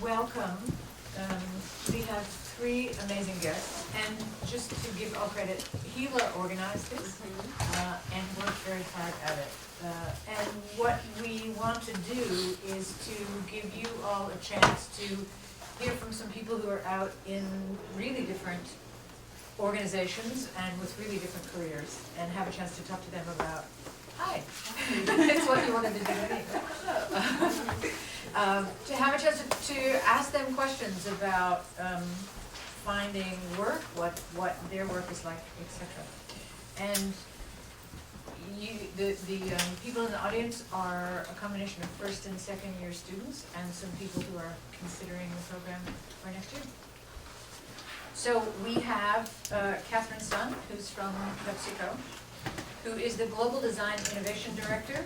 Welcome. We have three amazing guests, and just to give all credit, Gila organized this and worked very hard at it. And what we want to do is to give you all a chance to hear from some people who are out in really different organizations and with really different careers, and have a chance to talk to them about, hi, that's what you wanted to do anyway. To have a chance to ask them questions about finding work, what their work is like, etc. And the people in the audience are a combination of first and second year students and some people who are considering the program for next year. So we have Catherine Sun, who's from PepsiCo, who is the Global Design Innovation Director.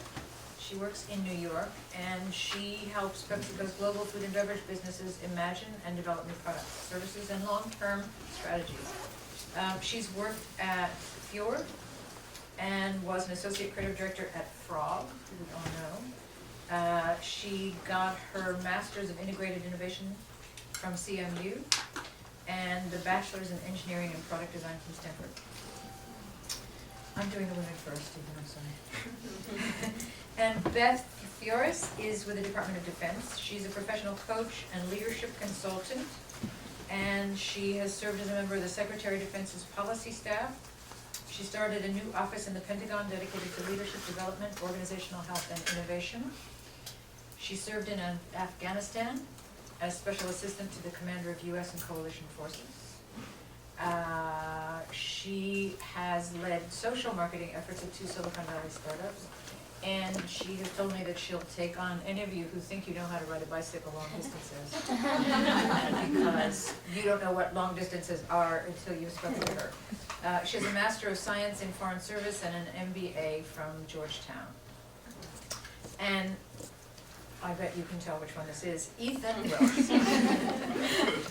She works in New York, and she helps PepsiCo's global food and beverage businesses imagine and develop new products, services, and long-term strategies. She's worked at Fjord and was an associate creative director at Frog, who we all know. She got her Master's of Integrated Innovation from CMU and the Bachelor's in Engineering and Product Design from Stanford. I'm doing the women first, even I'm sorry. And Beth Fioris is with the Department of Defense. She's a professional coach and leadership consultant, and she has served as a member of the Secretary of Defense's policy staff. She started a new office in the Pentagon dedicated to leadership development, organizational health, and innovation. She served in Afghanistan as special assistant to the commander of U.S. and coalition forces. She has led social marketing efforts at 2 Silicon Valley startups, and she has told me that she'll take on any of you who think you know how to ride a bicycle long distances, because you don't know what long distances are until you've spoken to her. She has a Master of Science in Foreign Service and an MBA from Georgetown. And I bet you can tell which one this is. Ethan Wilkes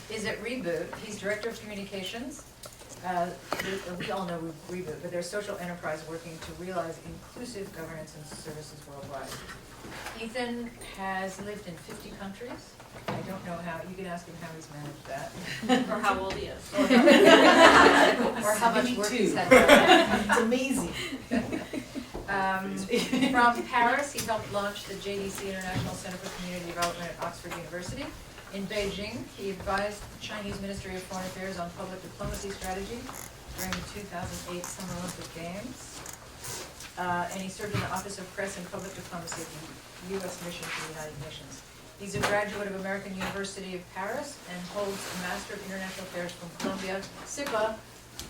is at Reboot. He's Director of Communications. We all know Reboot, but they're a social enterprise working to realize inclusive governance and services worldwide. Ethan has lived in 50 countries. I don't know how, you can ask him how he's managed that. Or how old he is. Or how much work he's had done. It's amazing. From Paris, he helped launch the JDC International Center for Community Development at Oxford University. In Beijing, he advised the Chinese Ministry of Foreign Affairs on public diplomacy strategy during the 2008 Summer Olympic Games. And he served in the Office of Press and Public Diplomacy of the U.S. Mission to the United Nations. He's a graduate of American University of Paris and holds a Master of International Affairs from Columbia. SIPA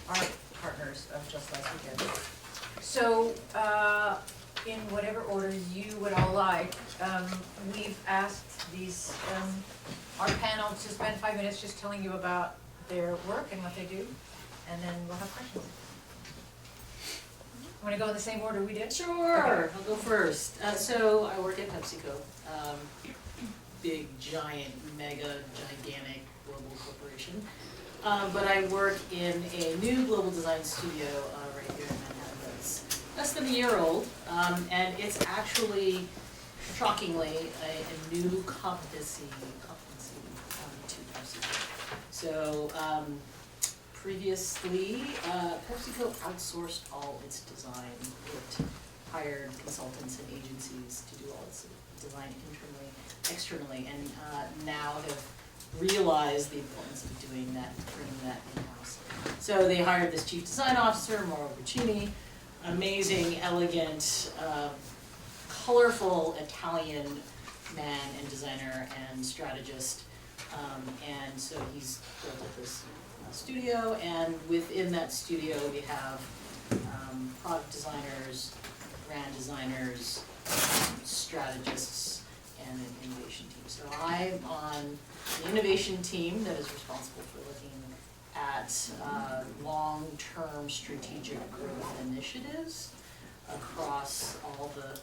are partners of Just Last Weekend. So, in whatever order you would all like, we've asked these, our panel to spend 5 minutes just telling you about their work and what they do, and then we'll have questions. Want to go in the same order we did? Sure, Okay. I'll go first. So I work at PepsiCo, big, giant, mega, gigantic global corporation. But I work in a new global design studio right here in Manhattan that's less than a year old, and it's actually, shockingly, a new competency to PepsiCo. So previously, PepsiCo outsourced all its design. It hired consultants and agencies to do all its design internally, externally, and now have realized the importance of doing that, bringing that in-house. So they hired this chief design officer, Mauro Guccini, amazing, elegant, colorful Italian man and designer and strategist. And so he's built up this studio, and within that studio we have product designers, brand designers, strategists, and an innovation team. So I'm on the innovation team that is responsible for looking at long-term strategic growth initiatives across all the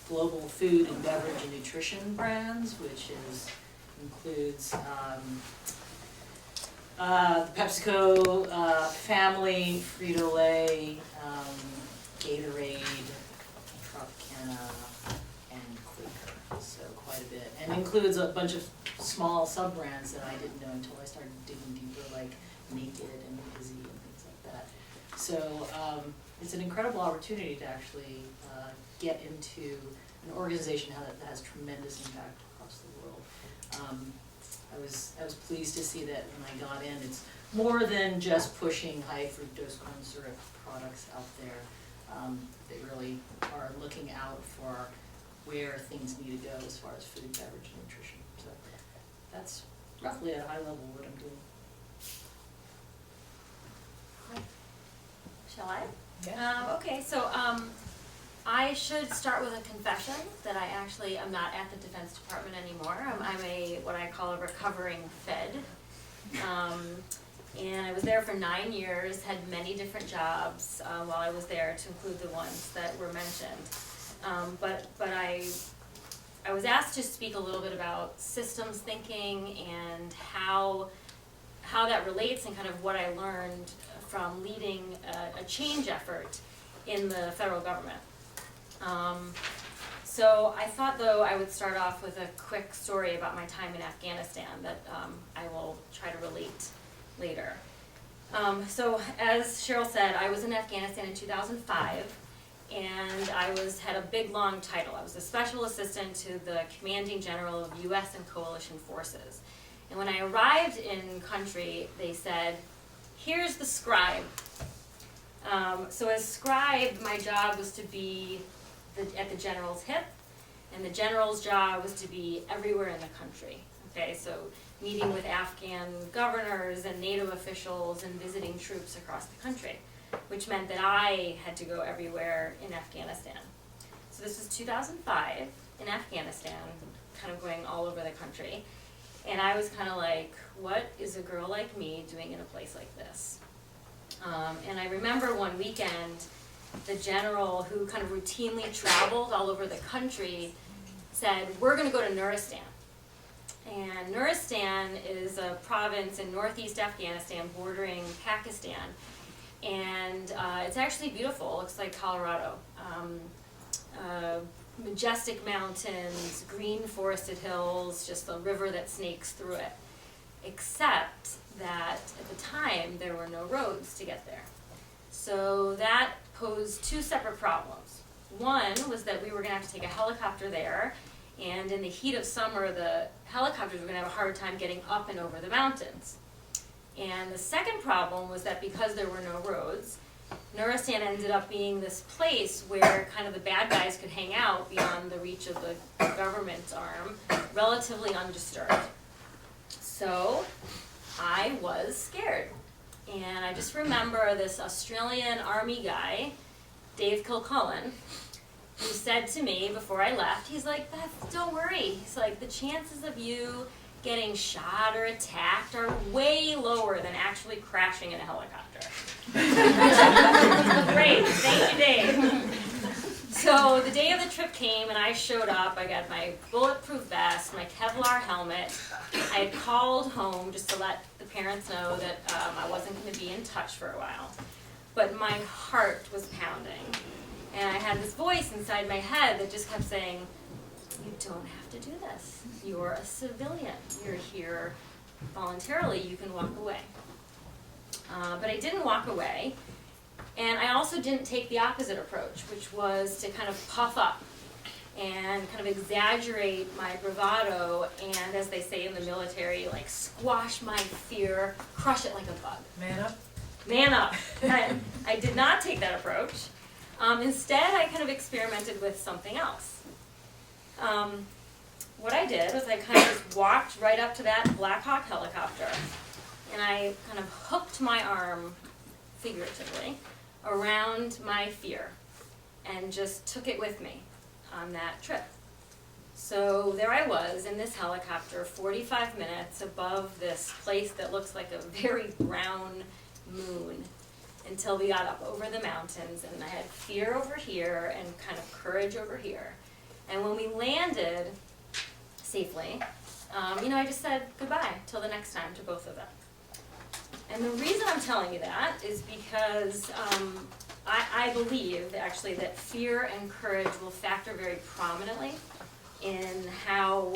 global food and beverage and nutrition brands, which includes the PepsiCo family, Frito-Lay, Gatorade, Tropicana, and Quaker. So quite quite a bit, and includes a bunch of small sub-brands that I didn't know until I started digging deeper, like Naked and Busy and things like that. So it's an incredible opportunity to actually get into an organization that has tremendous impact across the world. I was pleased to see that when I got in, it's more than just pushing high fructose corn syrup products out there. They really are looking out for where things need to go as far as food, beverage, and nutrition. So that's roughly at a high level what I'm doing. Shall I? Yeah. Okay, so I should start with a confession that I actually am not at the Defense Department anymore. I'm a what I call a recovering Fed. And I was there for 9 years, had many different jobs while I was there, to include the ones that were mentioned. But I was asked to speak a little bit about systems thinking and how that relates, and kind of what I learned from leading a change effort in the federal government. So I thought, though, I would start off with a quick story about my time in Afghanistan that I will try to relate later. So as Cheryl said, I was in Afghanistan in 2005, and I had a big, long title. I was a special assistant to the commanding general of U.S. and coalition forces. And when I arrived in country, they said, here's the scribe. So as scribe, my job was to be at the general's hip, and the general's job was to be everywhere in the country. Okay, so meeting with Afghan governors and NATO officials and visiting troops across the country, which meant that I had to go everywhere in Afghanistan. So this was 2005 in Afghanistan, kind of going all over the country. And I was kind of like, what is a girl like me doing in a place like this? And I remember one weekend, the general, who kind of routinely traveled all over the country, said, we're going to go to Nuristan. And Nuristan is a province in northeast Afghanistan bordering Pakistan. And it's actually beautiful. It looks like Colorado. Majestic mountains, green forested hills, just the river that snakes through it. Except that at the time there were no roads to get there. So that posed two separate problems. One was that we were going to have to take a helicopter there, and in the heat of summer the helicopters were going to have a hard time getting up and over the mountains. And the second problem was that because there were no roads, Nuristan ended up being this place where kind of the bad guys could hang out beyond the reach of the government's arm, relatively undisturbed. So I was scared. And I just remember this Australian army guy, Dave Kilcullen, who said to me before I left, he's like, Beth, don't worry. He's like, the chances of you getting shot or attacked are way lower than actually crashing in a helicopter. Great, thank you, Dave. So the day of the trip came and I showed up. I got my bulletproof vest, my Kevlar helmet. I had called home just to let the parents know that I wasn't going to be in touch for a while. But my heart was pounding. And I had this voice inside my head that just kept saying, you don't have to do this. You're a civilian. You're here voluntarily. You can walk away. But I didn't walk away. And I also didn't take the opposite approach, which was to kind of puff up and kind of exaggerate my bravado and, as they say in the military, like squash my fear, crush it like a bug. Man up. Man up. I did not take that approach. Instead, I kind of experimented with something else. What I did was I kind of just walked right up to that Black Hawk helicopter, and I kind of hooked my arm, figuratively, around my fear and just took it with me on that trip. So there I was in this helicopter, 45 minutes above this place that looks like a very brown moon, until we got up over the mountains, and I had fear over here and kind of courage over here. And when we landed safely, I just said goodbye till the next time to both of them. And the reason I'm telling you that is because I believe, actually, that fear and courage will factor very prominently in how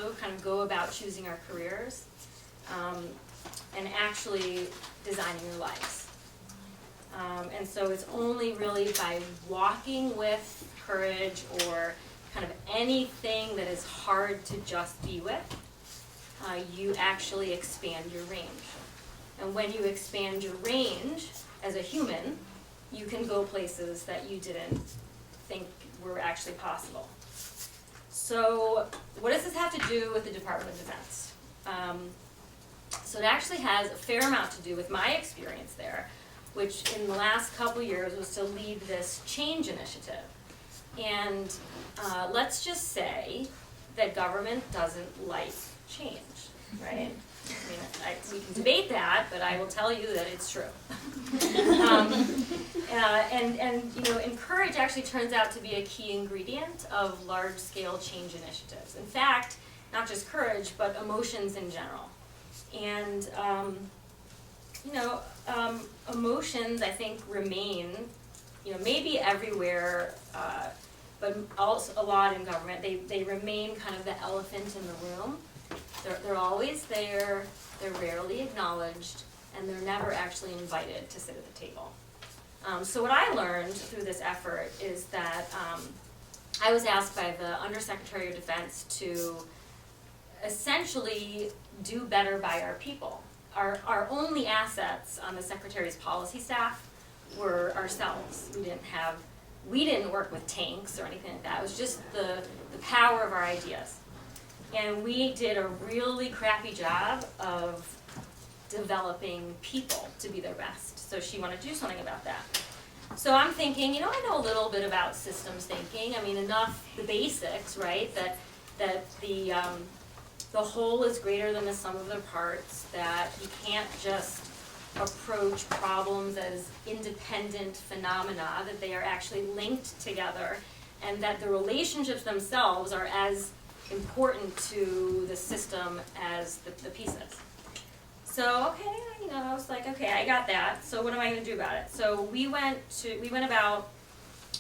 also kind of go about choosing our careers, and actually designing your lives. And so it's only really by walking with courage, or kind of anything that is hard to just be with, you actually expand your range. And when you expand your range as a human, you can go places that you didn't think were actually possible. So what does this have to do with the Department of Defense? So it actually has a fair amount to do with my experience there, which in the last couple years was to lead this change initiative. And let's just say that government doesn't like change, right? I mean, we can debate that, but I will tell you that it's true. And courage actually turns out to be a key ingredient of large-scale change initiatives. In fact, not just courage, but emotions in general. And emotions, I think, remain, maybe everywhere, but also a lot in government. They remain kind of the elephant in the room. They're always there, they're rarely acknowledged, and they're never actually invited to sit at the table. So what I learned through this effort is that I was asked by the Undersecretary of Defense to essentially do better by our people. Our only assets on the Secretary's policy staff were ourselves. We didn't work with tanks or anything like that. It was just the power of our ideas. And we did a really crappy job of developing people to be their best. So she wanted to do something about that. So I'm thinking, I know a little bit about systems thinking. I mean, enough, the basics, right? That the whole is greater than the sum of their parts, that you can't just approach problems as independent phenomena, that they are actually linked together, and that the relationships themselves are as important to the system as the pieces. So, okay, I was like, okay, I got that. So what am I going to do about it? So we went about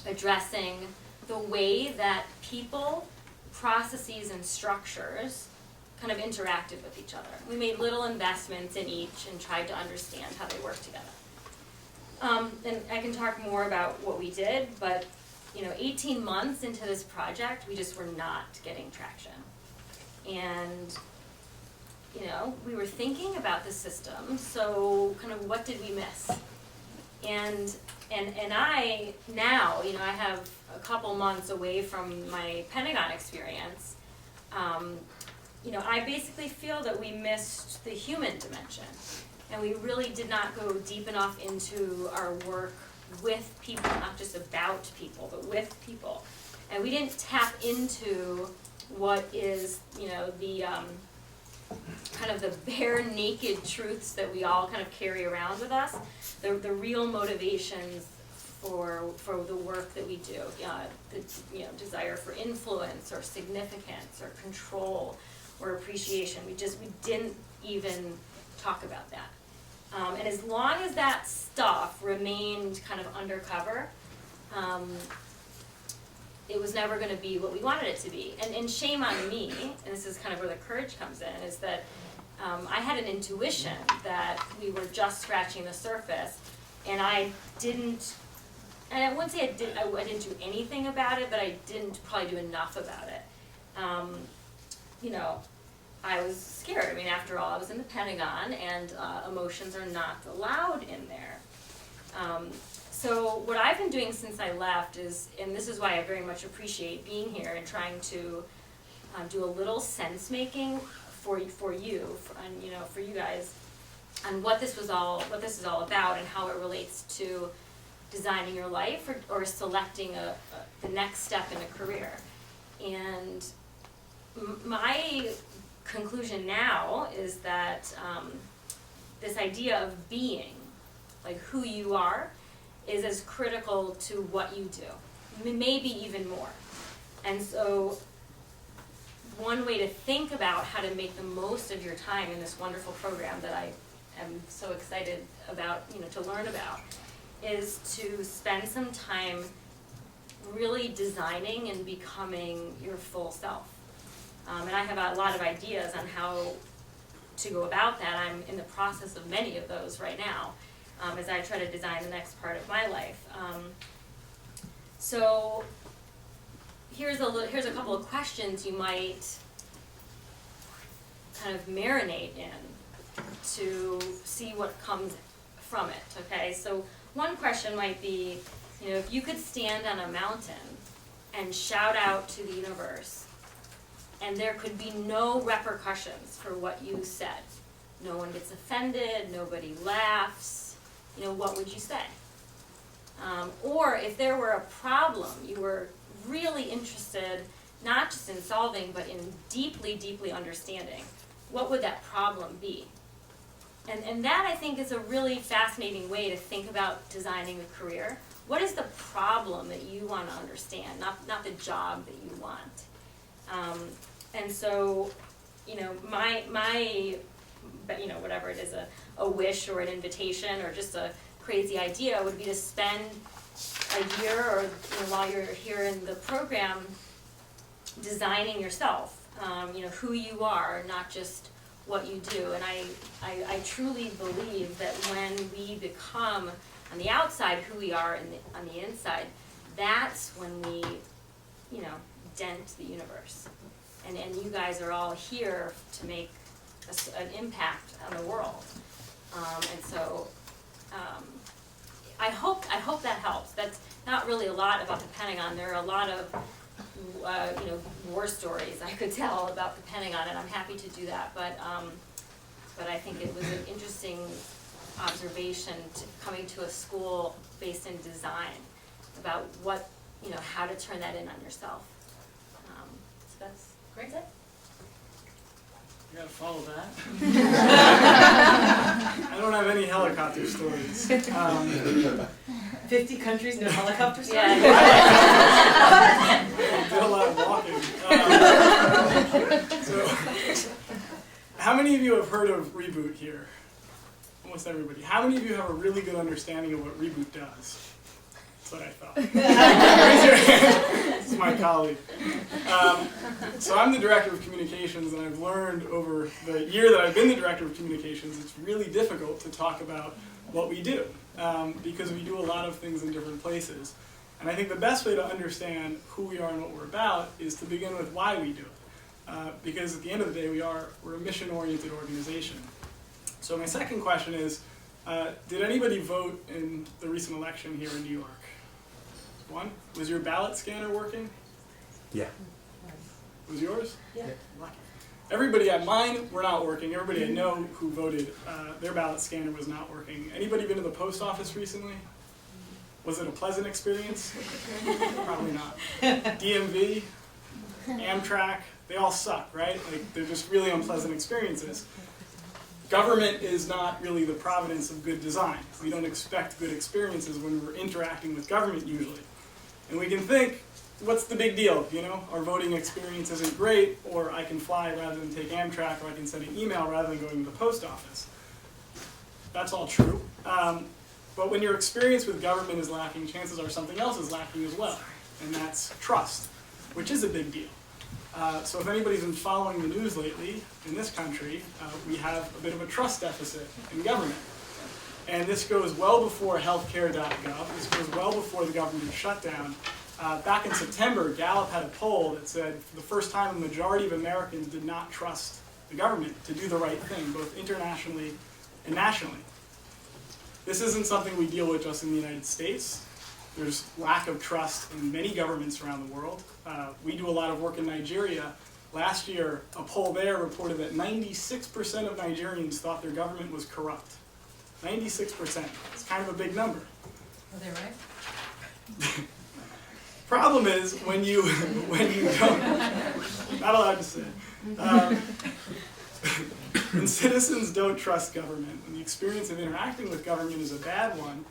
addressing the way that people, processes, and structures kind of interacted with each other. We made little investments in each and tried to understand how they work together. And I can talk more about what we did, but 18 months into this project, we just were not getting traction. And we were thinking about the system, so kind of what did we miss? And I now, I have a couple months away from my Pentagon experience. I basically feel that we missed the human dimension, and we really did not go deep enough into our work with people, not just about people, but with people. And we didn't tap into what is, the kind of the bare naked truths that we all kind of carry around with us, the real motivations for the work that we do, the desire for influence or significance or control or appreciation. We didn't even talk about that. And as long as that stuff remained kind of undercover, it was never going to be what we wanted it to be. And shame on me, and this is kind of where the courage comes in, is that I had an intuition that we were just scratching the surface, and I wouldn't say I didn't do anything about it, but I didn't probably do enough about it. I was scared. I mean, after all, I was in the Pentagon, and emotions are not allowed in there. So what I've been doing since I left is, and this is why I very much appreciate being here and trying to do a little sense making for you, for you guys, on what this is all about and how it relates to designing your life or selecting the next step in a career. And my conclusion now is that this idea of being, like who you are, is as critical to what you do, maybe even more. And so one way to think about how to make the most of your time in this wonderful program that I am so excited about, to learn about, is to spend some time really designing and becoming your full self. And I have a lot of ideas on how to go about that. I'm in the process of many of those right now, as I try to design the next part of my life. So here's a couple of questions you might kind of marinate in to see what comes from it, okay? So one question might be, you know, if you could stand on a mountain and shout out to the universe, and there could be no repercussions for what you said. No one gets offended, nobody laughs, you know, what would you say? Or if there were a problem you were really interested, not just in solving, but in deeply, deeply understanding, what would that problem be? And that, I think, is a really fascinating way to think about designing a career. What is the problem that you want to understand, not the job that you want? And so, you know, my you know, whatever it is, a wish or an invitation or just a crazy idea would be to spend a year or, you know, while you're here in the program, designing yourself, you know, who you are, not just what you do. And I truly believe that when we become on the outside who we are on the inside, that's when we, you know, dent the universe. And you guys are all here to make an impact on the world. And so I hope that helps. That's not really a lot about the Pentagon. There are a lot of you know, war stories I could tell about the Pentagon, and I'm happy to do that. But I think it was an interesting observation coming to a school based in design about what, you know, how to turn that in on yourself. So that's Great. it. You gotta follow that. I don't have any helicopter stories. 50 countries, no helicopter stories? Yeah. I did a lot of walking. So, how many of you have heard of Reboot here? Almost everybody. How many of you have a really good understanding of what Reboot does? That's what I thought. Raise your hand. This is my colleague. So I'm the director of communications, and I've learned over the year that I've been the director of communications, it's really difficult to talk about what we do, because we do a lot of things in different places. And I think the best way to understand who we are and what we're about is to begin with why we do it. Because at the end of the day, we're a mission-oriented organization. So my second question is, did anybody vote in the recent election here in New York? One? Was your ballot scanner working? Yeah. Was yours? Yeah. Lucky. Everybody at mine were not working. Everybody I know who voted, their ballot scanner was not working. Anybody been to the post office recently? Was it a pleasant experience? Probably not. DMV, Amtrak, they all suck, right? Like, they're just really unpleasant experiences. Government is not really the providence of good design. We don't expect good experiences when we're interacting with government usually. And we can think, what's the big deal? You know, our voting experience isn't great, or I can fly rather than take Amtrak, or I can send an email rather than going to the post office. That's all true. But when your experience with government is lacking, chances are something else is lacking as well. And that's trust, which is a big deal. So if anybody's been following the news lately, in this country, we have a bit of a trust deficit in government. And this goes well before healthcare.gov. This goes well before the government shutdown. Back in September, Gallup had a poll that said for the first time a majority of Americans did not trust the government to do the right thing, both internationally and nationally. This isn't something we deal with just in the United States. There's lack of trust in many governments around the world. We do a lot of work in Nigeria. Last year, a poll there reported that 96% of Nigerians thought their government was corrupt. 96%. It's kind of a big number. Are they right? Problem is, when you don't, not allowed to say, when citizens don't trust government, when the experience of interacting with government is a bad one,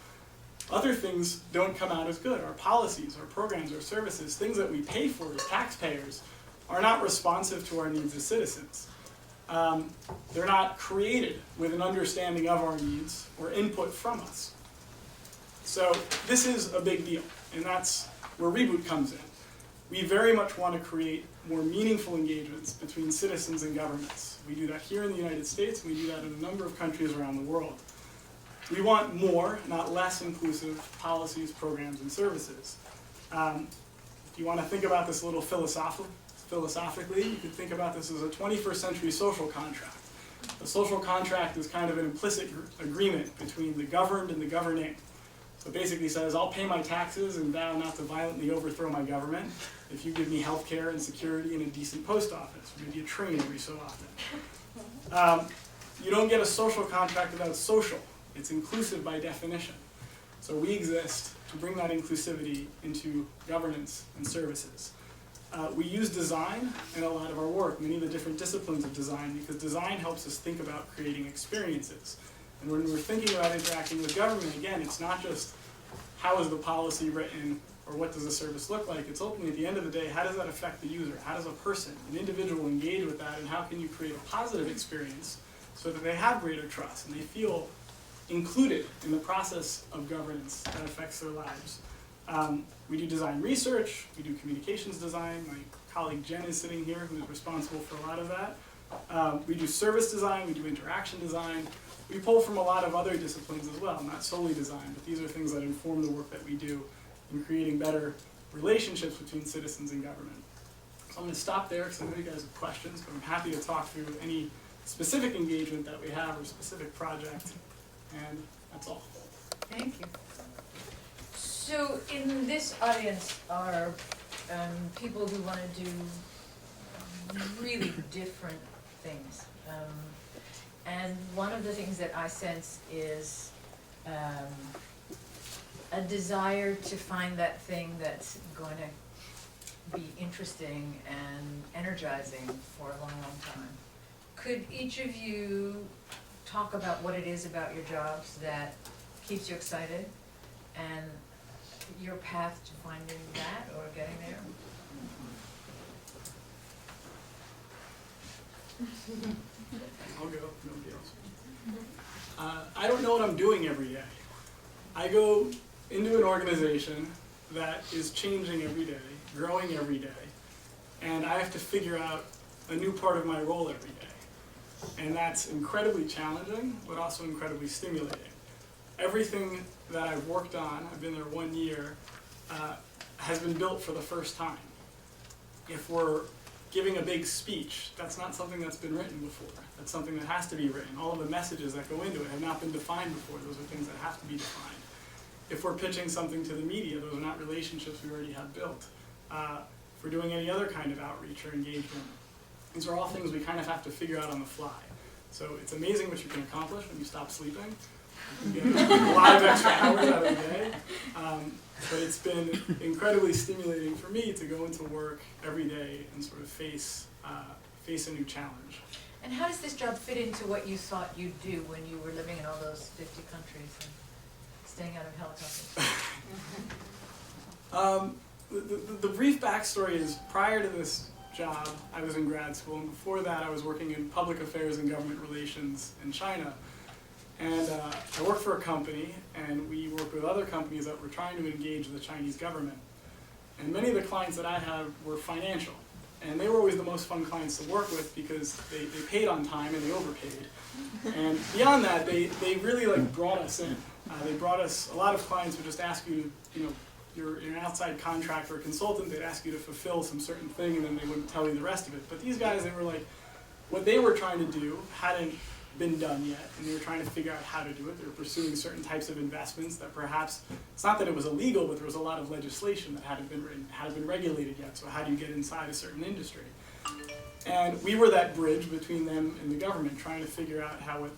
other things don't come out as good. Our policies, our programs, our services, things that we pay for as taxpayers are not responsive to our needs as citizens. They're not created with an understanding of our needs or input from us. So this is a big deal, and that's where Reboot comes in. We very much want to create more meaningful engagements between citizens and governments. We do that here in the United States, and we do that in a number of countries around the world. We want more, not less inclusive policies, programs, and services. If you want to think about this a little philosophically, you could think about this as a 21st century social contract. A social contract is kind of an implicit agreement between the governed and the governing. So it basically says, I'll pay my taxes and vow not to violently overthrow my government if you give me health care and security and a decent post office, or maybe a train every so often. You don't get a social contract without social. It's inclusive by definition. So we exist to bring that inclusivity into governance and services. We use design in a lot of our work, many of the different disciplines of design, because design helps us think about creating experiences. And when we're thinking about interacting with government, again, it's not just how is the policy written or what does the service look like, it's ultimately at the end of the day, how does that affect the user? How does a person, an individual engage with that, and how can you create a positive experience so that they have greater trust and they feel included in the process of governance that affects their lives. We do design research, we do communications design. My colleague Jen is sitting here, who is responsible for a lot of that. We do service design, we do interaction design. We pull from a lot of other disciplines as well, not solely design, but these are things that inform the work that we do in creating better relationships between citizens and government. So I'm going to stop there because I know you guys have questions, but I'm happy to talk through any specific engagement that we have or specific project, and that's all. Thank you. So in this audience are people who want to do really different things. And one of the things that I sense is a desire to find that thing that's going to be interesting and energizing for a long, long time. Could each of you talk about what it is about your jobs that keeps you excited and your path to finding that or getting there? I'll go, nobody else. I don't know what I'm doing every day. I go into an organization that is changing every day, growing every day, and I have to figure out a new part of my role every day. And that's incredibly challenging, but also incredibly stimulating. Everything that I've worked on, I've been there 1 year, has been built for the first time. If we're giving a big speech, that's not something that's been written before. That's something that has to be written. All of the messages that go into it have not been defined before. Those are things that have to be defined. If we're pitching something to the media, those are not relationships we already have built. If we're doing any other kind of outreach or engagement, these are all things we kind of have to figure out on the fly. So it's amazing what you can accomplish when you stop sleeping. You get a lot of extra hours out of the day. But it's been incredibly stimulating for me to go into work every day and sort of face a new challenge. And how does this job fit into what you thought you'd do when you were living in all those 50 countries and staying out of helicopters? The brief backstory is, prior to this job, I was in grad school, and before that I was working in public affairs and government relations in China. And I worked for a company, and we worked with other companies that were trying to engage the Chinese government. And many of the clients that I had were financial. And they were always the most fun clients to work with because they paid on time and they overpaid. And beyond that, they really brought us in. They brought us, a lot of clients would just ask you to, you're an outside contractor or consultant, they'd ask you to fulfill some certain thing and then they wouldn't tell you the rest of it. But these guys, they were like, what they were trying to do hadn't been done yet, and they were trying to figure out how to do it. They were pursuing certain types of investments that perhaps, it's not that it was illegal, but there was a lot of legislation that hadn't been regulated yet, so how do you get inside a certain industry? And we were that bridge between them and the government, trying to figure out how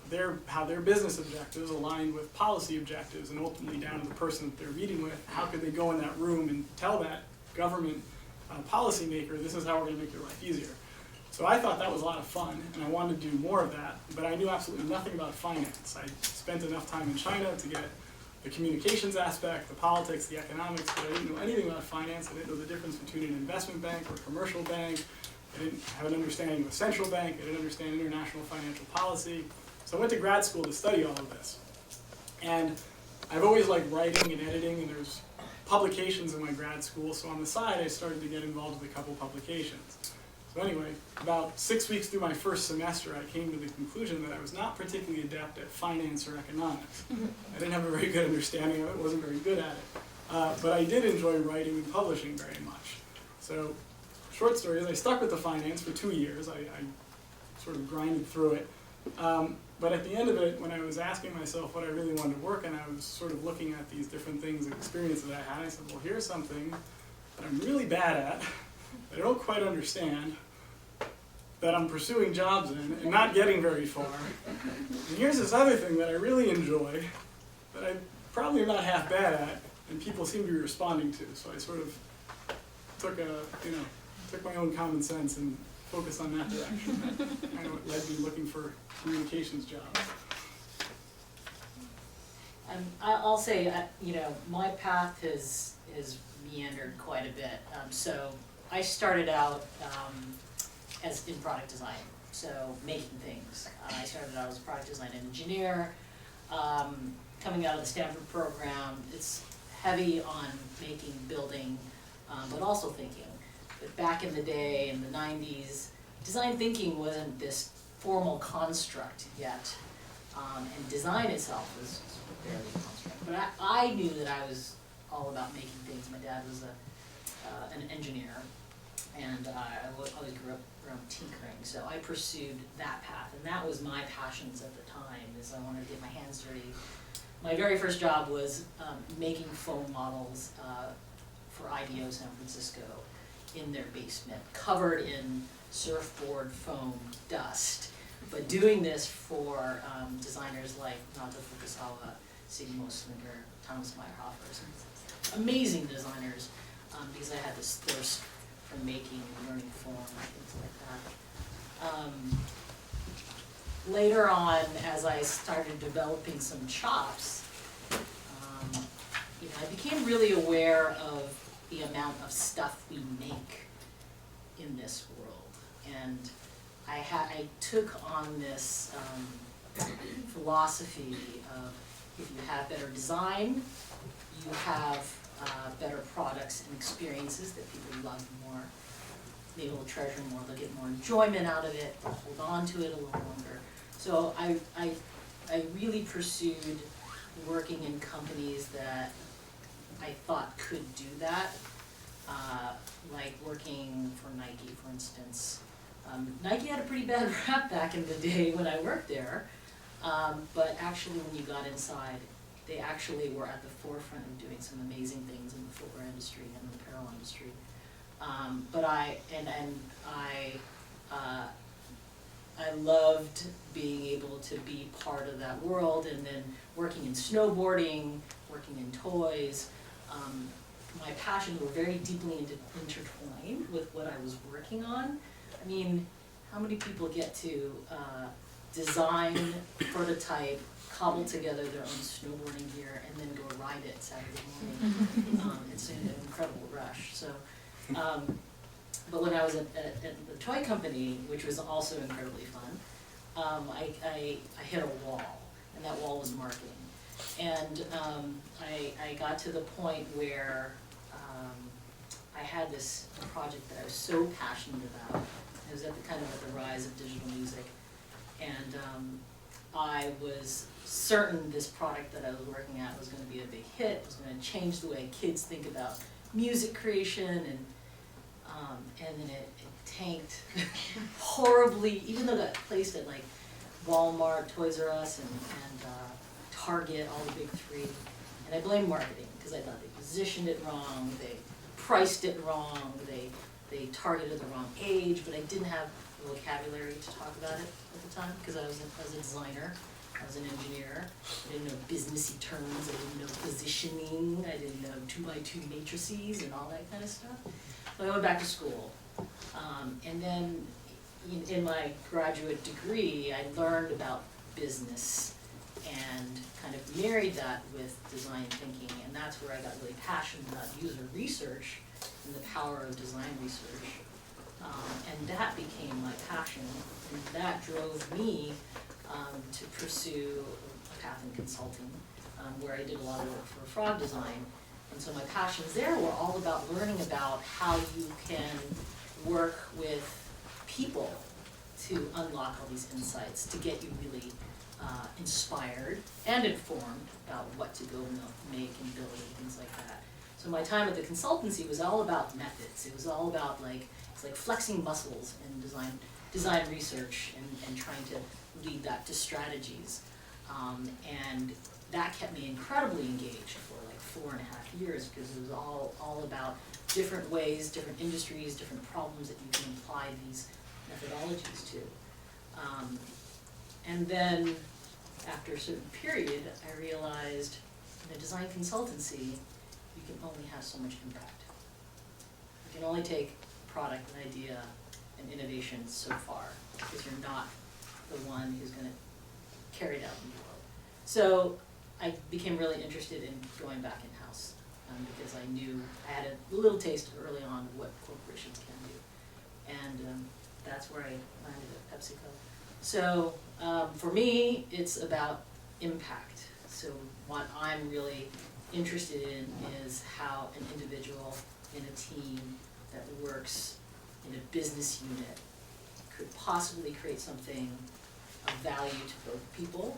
their business objectives aligned with policy objectives, and ultimately down to the person that they're meeting with, how could they go in that room and tell that government policymaker, this is how we're going to make your life easier. So I thought that was a lot of fun, and I wanted to do more of that, but I knew absolutely nothing about finance. I spent enough time in China to get the communications aspect, the politics, the economics, but I didn't know anything about finance. I didn't know the difference between an investment bank or a commercial bank. I didn't have an understanding of a central bank. I didn't understand international financial policy. So I went to grad school to study all of this. And I've always liked writing and editing, and there's publications in my grad school, so on the side I started to get involved with a couple publications. So anyway, about 6 weeks through my first semester, I came to the conclusion that I was not particularly adept at finance or economics. I didn't have a very good understanding of it, wasn't very good at it. But I did enjoy writing and publishing very much. So, short story is I stuck with the finance for 2 years. I sort of grinded through it. But at the end of it, when I was asking myself what I really wanted to work in, I was sort of looking at these different things and experiences that I had. I said, well, here's something that I'm really bad at, that I don't quite understand, that I'm pursuing jobs in and not getting very far. And here's this other thing that I really enjoy, that I probably am not half bad at, and people seem to be responding to. So I sort of took my own common sense and focused on that direction. That kind of what led me looking for communications jobs. I'll say, my path has meandered quite a bit. So I started out as in product design, so making things. I started out as a product design engineer. Coming out of the Stanford program, it's heavy on making, building, but also thinking. But back in the day, in the 90s, design thinking wasn't this formal construct yet, and design itself was barely a construct. But I knew that I was all about making things. My dad was an engineer, and I always grew up around tinkering, so I pursued that path, and that was my passions at the time, is I wanted to get my hands dirty. My very first job was making foam models for IDEO San Francisco in their basement, covered in surfboard foam dust, but doing this for designers like Nato Fukasawa, Sigmund Slinger, Thomas Meyerhofer, amazing designers, because I had this thirst for making and learning form and things like that. Later on, as I started developing some chops, I became really aware of the amount of stuff we make in this world. And I took on this philosophy of, if you have better design, you have better products and experiences that people love more. They will treasure more, they'll get more enjoyment out of it, they'll hold on to it a little longer. So I really pursued working in companies that I thought could do that, like working for Nike, for instance. Nike had a pretty bad rap back in the day when I worked there, but actually when you got inside, they actually were at the forefront of doing some amazing things in the footwear industry and the apparel industry. But I loved being able to be part of that world, and then working in snowboarding, working in toys. My passions were very deeply intertwined with what I was working on. I mean, how many people get to design, prototype, cobble together their own snowboarding gear, and then go ride it Saturday morning? It's an incredible rush. So, but when I was at the toy company, which was also incredibly fun, I hit a wall, and that wall was marketing. And I got to the point where I had this project that I was so passionate about. It was at the rise of digital music, and I was certain this product that I was working at was going to be a big hit. It was going to change the way kids think about music creation, and then it tanked horribly. Even though it got placed at like Walmart, Toys R Us, and Target, all the big three, and I blame marketing because I thought they positioned it wrong, they priced it wrong, they targeted the wrong age, but I didn't have the vocabulary to talk about it at the time because I was a designer, I was an engineer, I didn't know businessy terms, I didn't know positioning, I didn't know 2x2 matrices and all that kind of stuff. So I went back to school, and then in my graduate degree, I learned about business and kind of married that with design thinking, and that's where I got really passionate about user research and the power of design research, and that became my passion, and that drove me to pursue a path in consulting, where I did a lot of work for Frog Design, And so my passions there were all about learning about how you can work with people to unlock all these insights, to get you really inspired and informed about what to go make and build and things like that. So my time at the consultancy was all about methods. It was all about it's like flexing muscles in design research and trying to lead that to strategies. And that kept me incredibly engaged for like 4.5 years, because it was all about different ways, different industries, different problems that you can apply these methodologies to. And then after a certain period, I realized in a design consultancy, you can only have so much impact. You can only take product and idea and innovation so far, because you're not the one who's going to carry it out in the world. So I became really interested in going back in-house, because I knew I had a little taste early on of what corporations can do. And that's where I landed at PepsiCo. So for me, it's about impact. So what I'm really interested in is how an individual in a team that works in a business unit could possibly create something of value to both people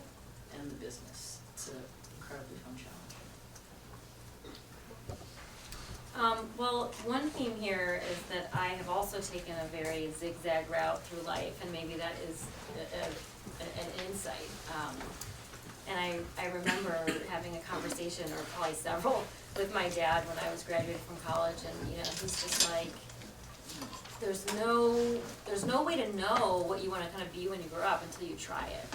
and the business. It's an incredibly fun challenge. Well, one theme here is that I have also taken a very zigzag route through life, and maybe that is an insight. And I remember having a conversation, or probably several, with my dad when I was graduating from college, and he's just like, there's no way to know what you want to kind of be when you grow up until you try it,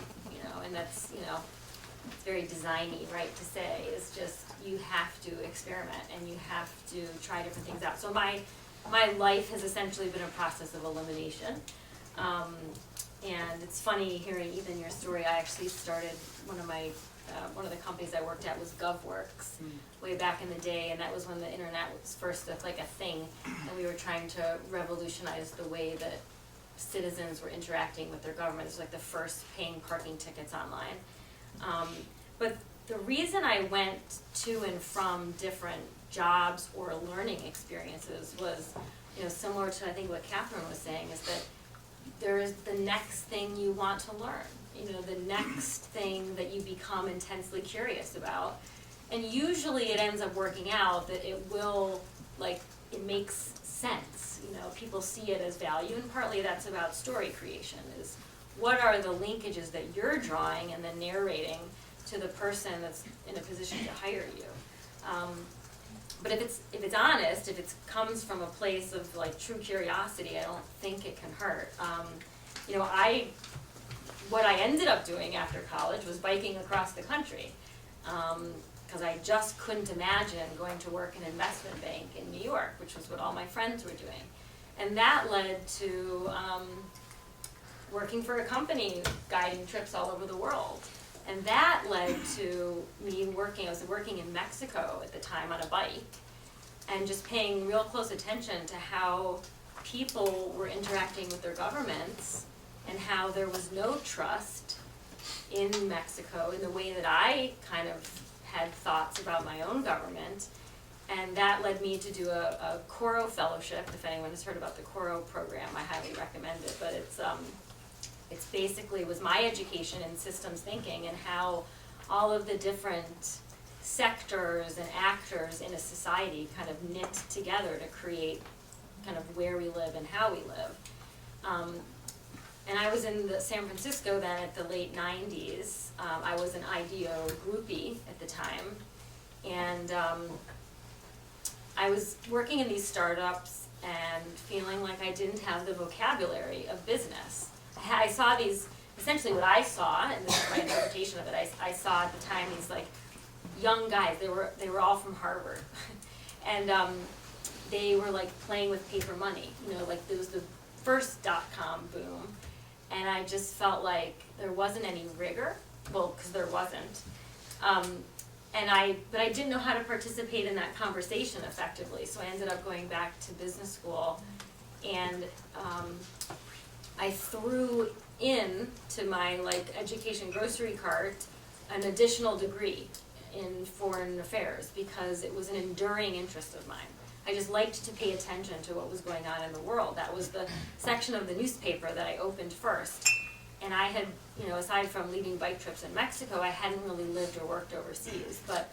and that's, it's very designy, right, to say. It's just, you have to experiment and you have to try different things out. So my life has essentially been a process of elimination. And it's funny hearing, Ethan, your story. I actually started one of the companies I worked at was GovWorks way back in the day, and that was when the internet was first like a thing, and we were trying to revolutionize the way that citizens were interacting with their government. It was like the first paying parking tickets online. But the reason I went to and from different jobs or learning experiences was, similar to I think what Catherine was saying, is that there is the next thing you want to learn, the next thing that you become intensely curious about. And usually it ends up working out that it will, it makes sense. People see it as value, and partly that's about story creation, is what are the linkages that you're drawing and then narrating to the person that's in a position to hire you. But if it's honest, if it comes from a place of true curiosity, I don't think it can hurt. What I ended up doing after college was biking across the country, because I just couldn't imagine going to work in an investment bank in New York, which was what all my friends were doing. And that led to working for a company guiding trips all over the world. And that led to me I was working in Mexico at the time on a bike, and just paying real close attention to how people were interacting with their governments, and how there was no trust in Mexico in the way that I kind of had thoughts about my own government. And that led me to do a Coro fellowship. If anyone has heard about the Coro program, I highly recommend it. But it's basically was my education in systems thinking, and how all of the different sectors and actors in a society kind of knit together to create kind of where we live and how we live. And I was in San Francisco then at the late 90s. I was an IDEO groupie at the time. And I was working in these startups and feeling like I didn't have the vocabulary of business. I saw these, essentially what I saw, and this is my interpretation of it, I saw at the time these young guys, they were all from Harvard. And they were playing with paper money, there was the first .com boom. And I just felt like there wasn't any rigor, well, because there wasn't. But I didn't know how to participate in that conversation effectively, so I ended up going back to business school, and I threw in to my education grocery cart an additional degree in foreign affairs because it was an enduring interest of mine. I just liked to pay attention to what was going on in the world. That was the section of the newspaper that I opened first. And I had, aside from leading bike trips in Mexico, I hadn't really lived or worked overseas. But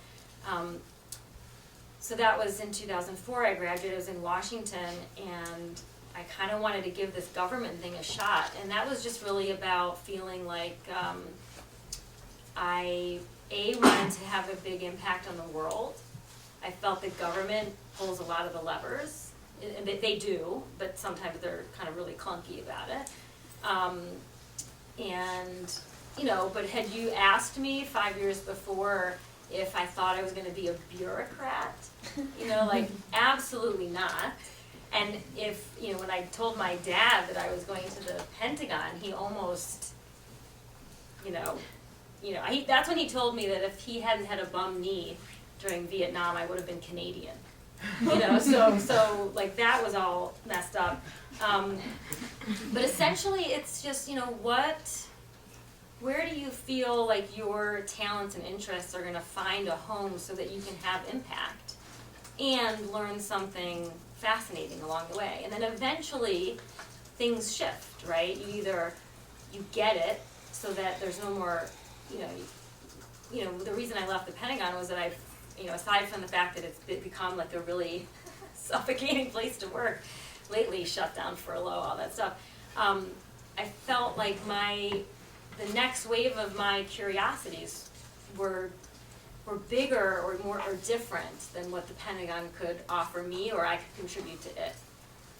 so that was in 2004. I graduated. I was in Washington, and I kind of wanted to give this government thing a shot. And that was just really about feeling like I wanted to have a big impact on the world. I felt that government pulls a lot of the levers. And they do, but sometimes they're kind of really clunky about it. But had you asked me 5 years before if I thought I was going to be a bureaucrat, absolutely not. And when I told my dad that I was going to the Pentagon, he almost, that's when he told me that if he hadn't had a bum knee during Vietnam, I would have been Canadian. So that was all messed up. But essentially it's just, where do you feel like your talents and interests are going to find a home so that you can have impact and learn something fascinating along the way? And then eventually things shift, right? You get it so that there's no more, the reason I left the Pentagon was that aside from the fact that it's become like a really suffocating place to work, lately shut down, furlough, all that stuff, I felt like the next wave of my curiosities were bigger or different than what the Pentagon could offer me or I could contribute to it.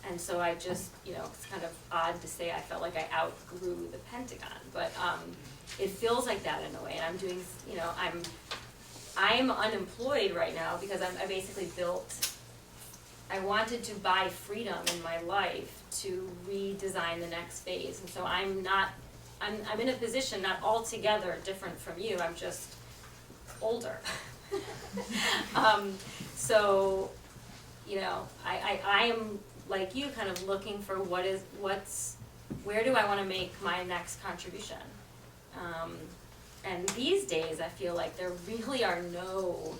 And so I just, it's kind of odd to say I felt like I outgrew the Pentagon, but it feels like that in a way. And I'm doing, I'm unemployed right now because I basically I wanted to buy freedom in my life to redesign the next phase. And so I'm in a position not altogether different from you, I'm just older. So, I am like you, kind of looking for where do I want to make my next contribution? And these days I feel like there really are no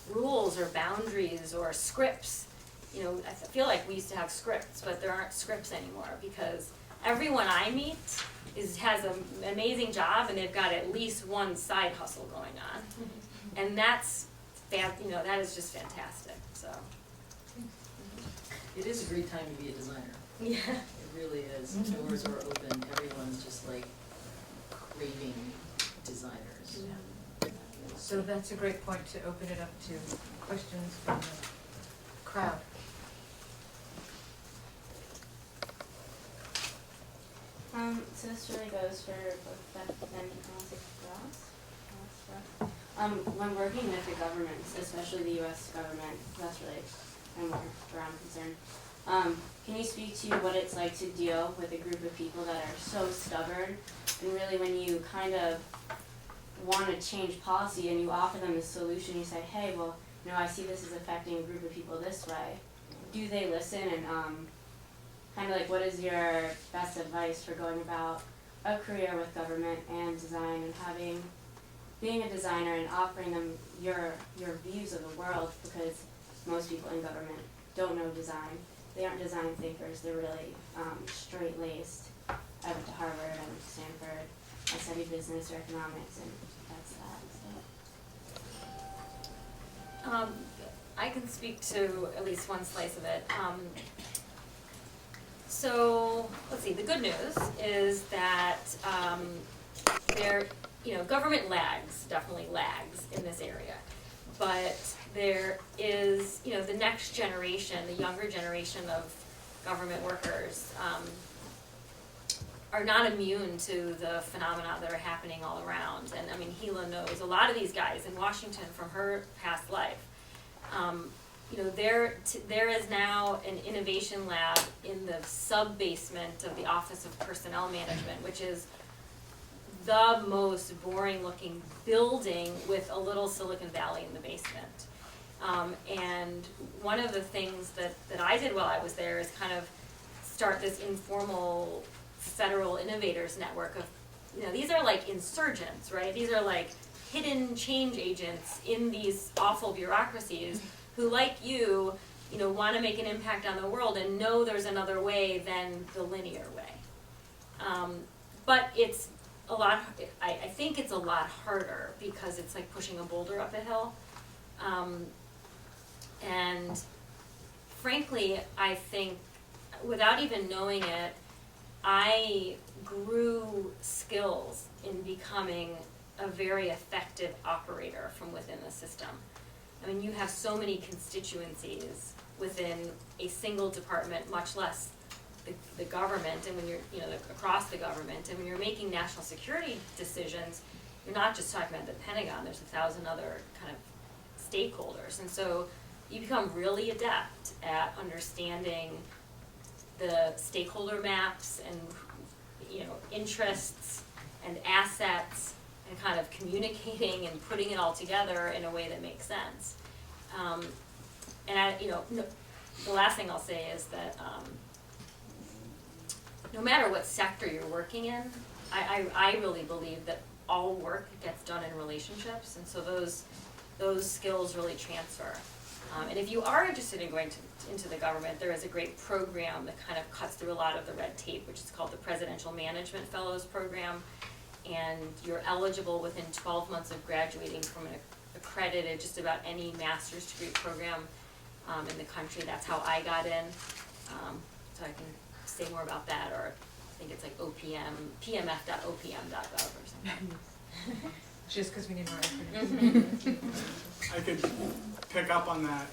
rules or boundaries or scripts. I feel like we used to have scripts, but there aren't scripts anymore because everyone I meet has an amazing job and they've got at least one side hustle going on. And that's, that is just fantastic, so. It is a great time to be a designer. Yeah. It really is. Doors are open. Everyone's just craving designers. Yeah. So that's a great point to open it up to questions from the crowd. So this really goes for both Beth and Ross. When working with the governments, especially the U.S. government, that's really where I'm concerned. Can you speak to what it's like to deal with a group of people that are so stubborn, and really when you kind of want to change policy and you offer them a solution, you say, hey, well, I see this is affecting a group of people this way. Do they listen? And kind of what is your best advice for going about a career with government and design and being a designer and offering them your views of the world, because most people in government don't know design. They aren't design thinkers. They're really straight-laced. I went to Harvard, I went to Stanford. I studied business or economics, and that's that. So. I can speak to at least one slice of it. So let's see. The good news is that government definitely lags in this area, but there is, the next generation, the younger generation of government workers are not immune to the phenomena that are happening all around. And Gila knows a lot of these guys in Washington from her past life. There is now an innovation lab in the sub-basement of the Office of Personnel Management, which is the most boring looking building with a little Silicon Valley in the basement. And one of the things that I did while I was there is kind of start this informal federal innovators network of, these are like insurgents, right? These are like hidden change agents in these awful bureaucracies who, like you know, want to make an impact on the world and know there's another way than the linear way. But it's a lot, I think it's a lot harder because it's like pushing a boulder up a hill. And frankly, I think without even knowing it, I grew skills in becoming a very effective operator from within the system. I mean, you have so many constituencies within a single department, much less the government, and when you're, you know, across the government, and when you're making national security decisions, you're not just talking about the Pentagon, there's 1,000 other kind of stakeholders, and so you become really adept at understanding the stakeholder maps and, you know, interests and assets, and kind of communicating and putting it all together in a way that makes sense. And you know, the last thing I'll say is that no matter what sector you're working in, I really believe that all work gets done in relationships, and so those skills really transfer. And if you are interested in going into the government, there is a great program that kind of cuts through a lot of the red tape, which is called the Presidential Management Fellows Program. And you're eligible within 12 months of graduating from an accredited just about any master's degree program in the country. That's how I got in. So I can say more about that, or I think it's like pmf.opm.gov or something. Just because we need more acronyms. I could pick up on that.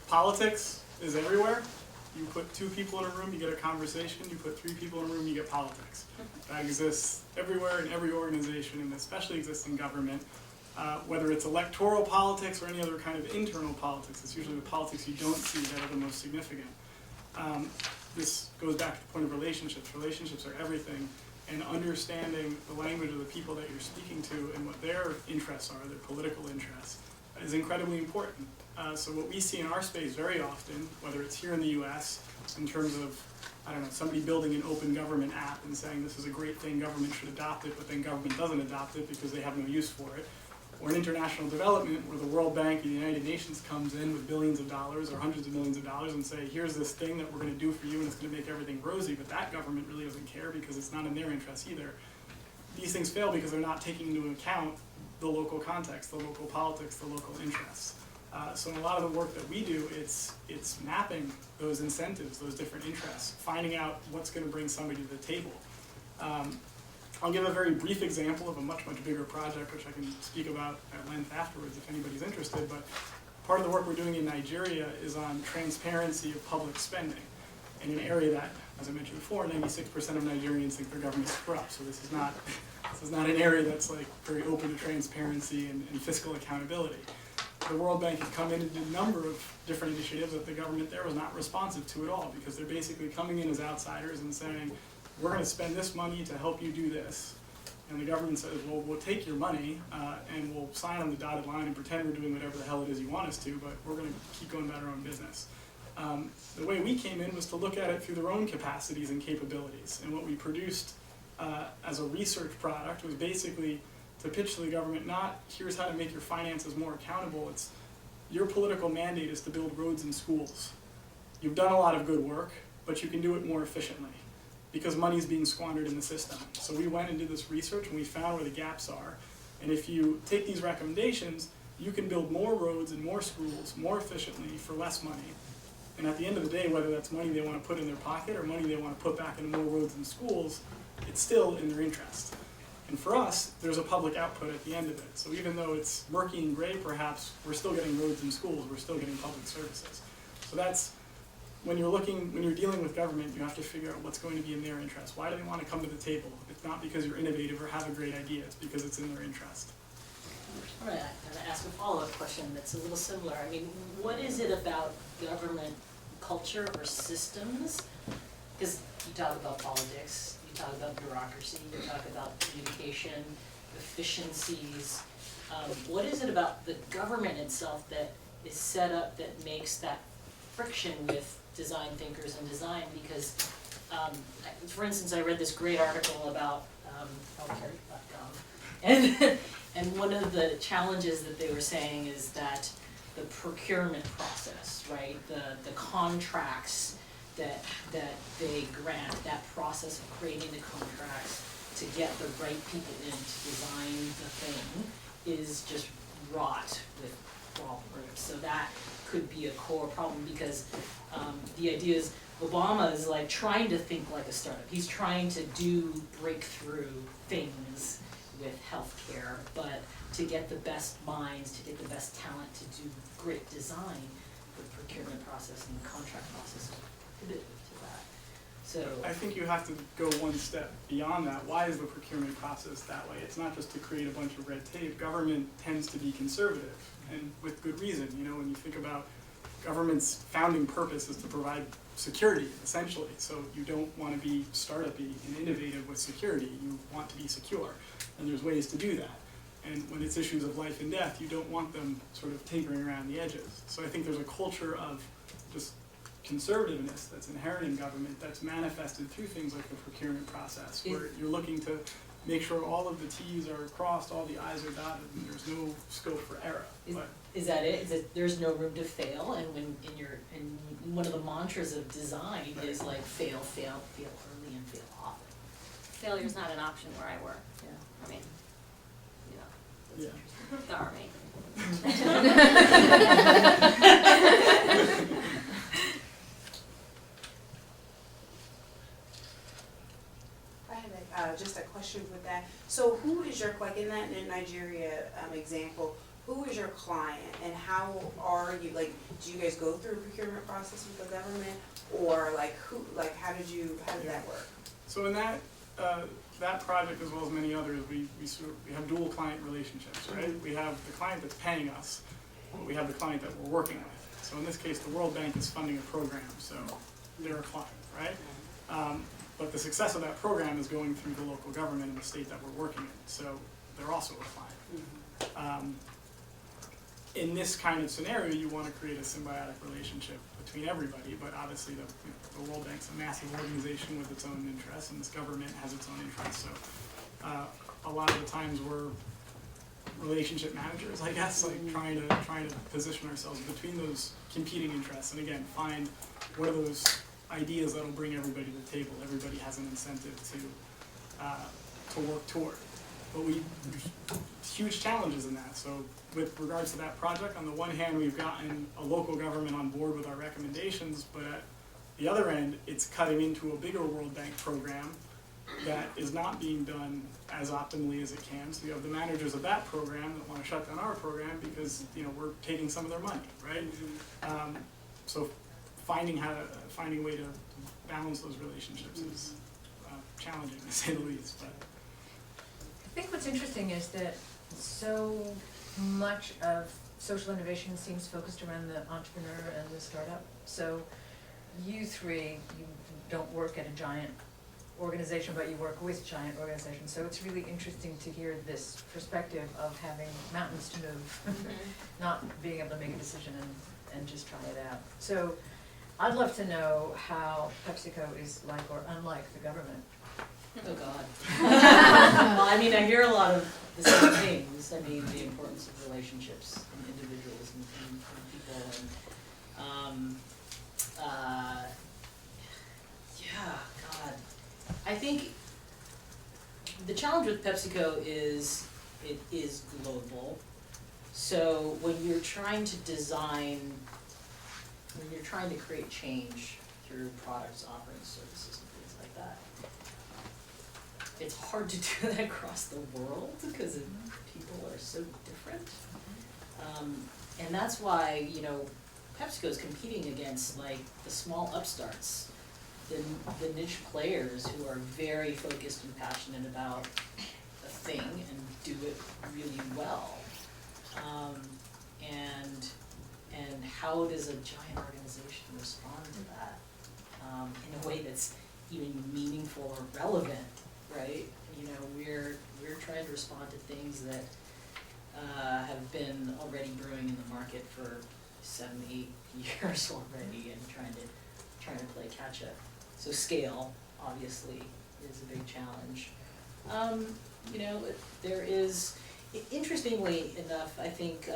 Politics is everywhere. You put 2 people in a room, you get a conversation. You put 3 people in a room, you get politics. That exists everywhere in every organization, and especially exists in government. Whether it's electoral politics or any other kind of internal politics, it's usually the politics you don't see that are the most significant. This goes back to the point of relationships. Relationships are everything, and understanding the language of the people that you're speaking to and what their interests are, their political interests, is incredibly important. So what we see in our space very often, whether it's here in the US, in terms of, I don't know, somebody building an open government app and saying this is a great thing, government should adopt it, but then government doesn't adopt it because they have no use for it. Or in international development, where the World Bank or the United Nations comes in with billions of dollars or hundreds of millions of dollars and say, here's this thing that we're going to do for you and it's going to make everything rosy, but that government really doesn't care because it's not in their interest either. These things fail because they're not taking into account the local context, the local politics, the local interests. So in a lot of the work that we do, it's mapping those incentives, those different interests, finding out what's going to bring somebody to the table. I'll give a very brief example of a much, much bigger project, which I can speak about at length afterwards if anybody's interested, but part of the work we're doing in Nigeria is on transparency of public spending, in an area that, as I mentioned before, 96% of Nigerians think their government is corrupt, so this is not an area that's like very open to transparency and fiscal accountability. The World Bank had come in and did a number of different initiatives that the government there was not responsive to at all, because they're basically coming in as outsiders and saying, we're going to spend this money to help you do this. And the government says, well, we'll take your money and we'll sign on the dotted line and pretend we're doing whatever the hell it is you want us to, but we're going to keep going about our own business. The way we came in was to look at it through their own capacities and capabilities. And what we produced as a research product was basically to pitch to the government, not here's how to make your finances more accountable, it's your political mandate is to build roads and schools. You've done a lot of good work, but you can do it more efficiently because money's being squandered in the system. So we went and did this research and we found where the gaps are. And if you take these recommendations, you can build more roads and more schools more efficiently for less money. And at the end of the day, whether that's money they want to put in their pocket or money they want to put back into more roads and schools, it's still in their interest. And for us, there's a public output at the end of it. So even though it's murky and gray perhaps, we're still getting roads and schools, we're still getting public services. So that's, when you're dealing with government, you have to figure out what's going to be in their interest. Why do they want to come to the table? It's not because you're innovative or have a great idea, it's because it's in their interest. I'm going to ask a follow-up question that's a little similar. I mean, what is it about government culture or systems? Because you talk about politics, you talk about bureaucracy, you talk about communication, efficiencies. What is it about the government itself that is set up that makes that friction with design thinkers and design? Because, for instance, I read this great article about healthcare.gov, and And one of the challenges that they were saying is that the procurement process, right, the contracts that they grant, that process of creating the contracts to get the right people in to design the thing is just wrought with problems. So that could be a core problem because the idea is Obama is like trying to think like a startup. He's trying to do breakthrough things with healthcare, but to get the best minds, to get the best talent to do great design, the procurement process and the contract process is prohibitive to that. So I think you have to go one step beyond that. Why is the procurement process that way? It's not just to create a bunch of red tape. Government tends to be conservative, and with good reason. You know, when you think about government's founding purpose is to provide security, essentially. So you don't want to be startup-y and innovative with security. You want to be secure, and there's ways to do that. And when it's issues of life and death, you don't want them sort of tinkering around the edges. So I think there's a culture of just conservativeness that's inherent in government that's manifested through things like the procurement process, where you're looking to make sure all of the T's are crossed, all the I's are dotted, and there's no scope for error. is that it? Is it there's no room to fail? And when in one of the mantras of design is like fail early and fail often. Failure's not an option where I work. Yeah. I mean, That's Yeah. interesting. the army. I have just a question with that. So who is your, like in that in Nigeria example, who is your client and how are you, like, do you guys go through a procurement process with the government or like who, like how did that work? So in that that project, as well as many others, we have dual client relationships, right? We have the client that's paying us, but we have the client that we're working with. So in this case, the World Bank is funding a program, so they're a client, right? But the success of that program is going through the local government in the state that we're working in, so they're also a client. In this kind of scenario, you want to create a symbiotic relationship between everybody, but obviously the World Bank's a massive organization with its own interests, and this government has its own interests. So a lot of the times we're relationship managers, I guess, like trying to position ourselves between those competing interests, and again, find what are those ideas that'll bring everybody to the table. Everybody has an incentive to work toward. But there's huge challenges in that. So with regards to that project, on the one hand, we've gotten a local government on board with our recommendations, but at the other end, it's cutting into a bigger World Bank program that is not being done as optimally as it can. So you have the managers of that program that want to shut down our program because we're taking some of their money, right? So finding a way to balance those relationships is challenging, to say the least. But I think what's interesting is that so much of social innovation seems focused around the entrepreneur and the startup. So you three, you don't work at a giant organization, but you work with giant organizations. So it's really interesting to hear this perspective of having mountains to move, not being able to make a decision and just try it out. So I'd love to know how PepsiCo is like or unlike the government. Oh God. Well, I mean, I hear a lot of the same things. I mean, the importance of relationships and individuals and people and yeah, God. I think the challenge with PepsiCo is it is global. So when you're trying to design, when you're trying to create change through products, offerings, services, and things like that, it's hard to do that across the world because people are so different. And that's why, PepsiCo is competing against like the small upstarts, the niche players who are very focused and passionate about a thing and do it really well. And how does a giant organization respond to that in a way that's even meaningful or relevant, right? We're trying to respond to things that have been already brewing in the market for 7-8 years already, and trying to play catch up. So scale, obviously, is a big challenge. There is, Interestingly enough, I think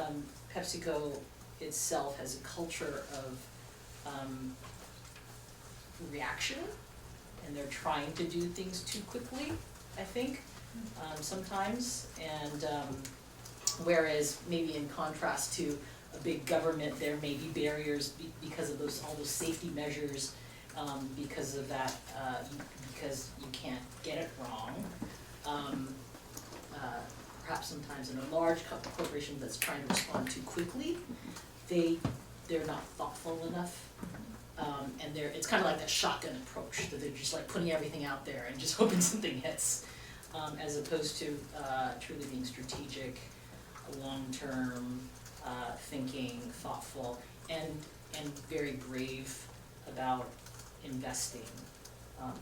PepsiCo itself has a culture of reaction, and they're trying to do things too quickly, I think, sometimes. And whereas maybe in contrast to a big government, there may be barriers because of all those safety measures, because of that, because you can't get it wrong. Perhaps sometimes in a large corporation that's trying to respond too quickly, they're not thoughtful enough. And it's kind of like that shotgun approach, that they're just like putting everything out there and just hoping something hits, as opposed to truly being strategic, long-term, thinking, thoughtful, and very brave about investing,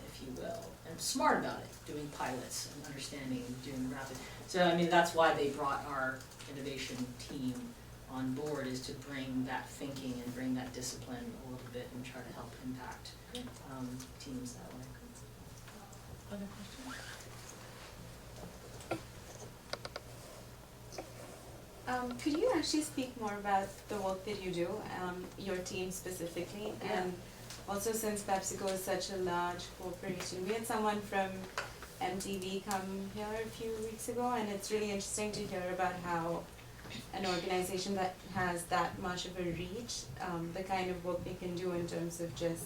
if you will, and smart about it, doing pilots and understanding, doing rapid. So I mean, that's why they brought our innovation team on board, is to bring that thinking and bring that discipline a little bit and try to help impact teams that way. Other questions? Could you actually speak more about the work that you do, your team specifically? Yeah. And also, since PepsiCo is such a large corporation, we had someone from MTV come here a few weeks ago, and it's really interesting to hear about how an organization that has that much of a reach, the kind of work they can do in terms of just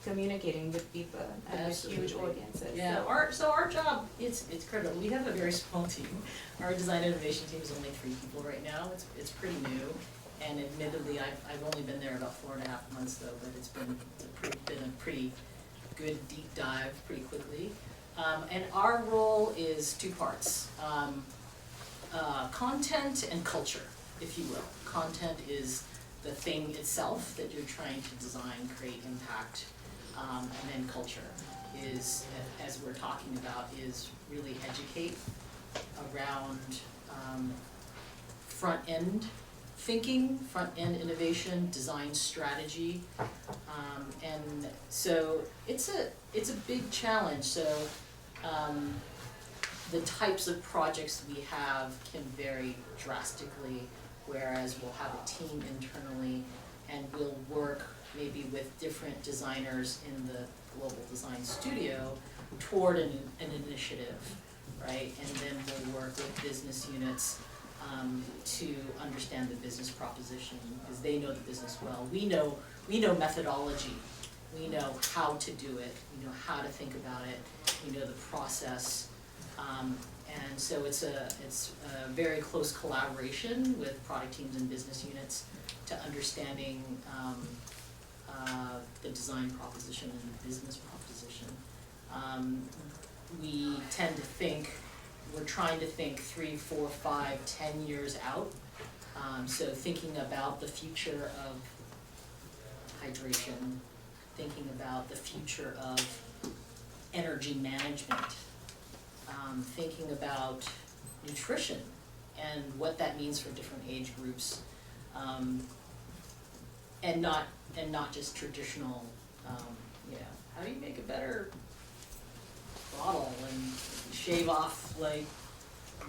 communicating with people and with huge Absolutely. audiences. Yeah, so our job, it's critical. We have a very small team. Our design innovation team is only 3 people right now. It's pretty new, and admittedly, I've only been there about 4.5 months though, but it's been a pretty good deep dive pretty quickly. And our role is 2 parts. Content and culture, if you will. Content is the thing itself that you're trying to design, create impact, and then culture is, as we're talking about, is really educate around front-end thinking, front-end innovation, design strategy, and so it's a big challenge. So the types of projects we have can vary drastically, whereas we'll have a team internally and we'll work maybe with different designers in the global design studio toward an initiative, right? And then we'll work with business units to understand the business proposition, because they know the business well. We know methodology, we know how to do it, we know how to think about it, we know the process. And so it's a very close collaboration with product teams and business units to understanding the design proposition and the business proposition. We tend to think, we're trying to think 3, 4, 5, 10 years out. So thinking about the future of hydration, thinking about the future of energy management, thinking about nutrition and what that means for different age groups, and not just traditional, how do you make a better bottle and shave off like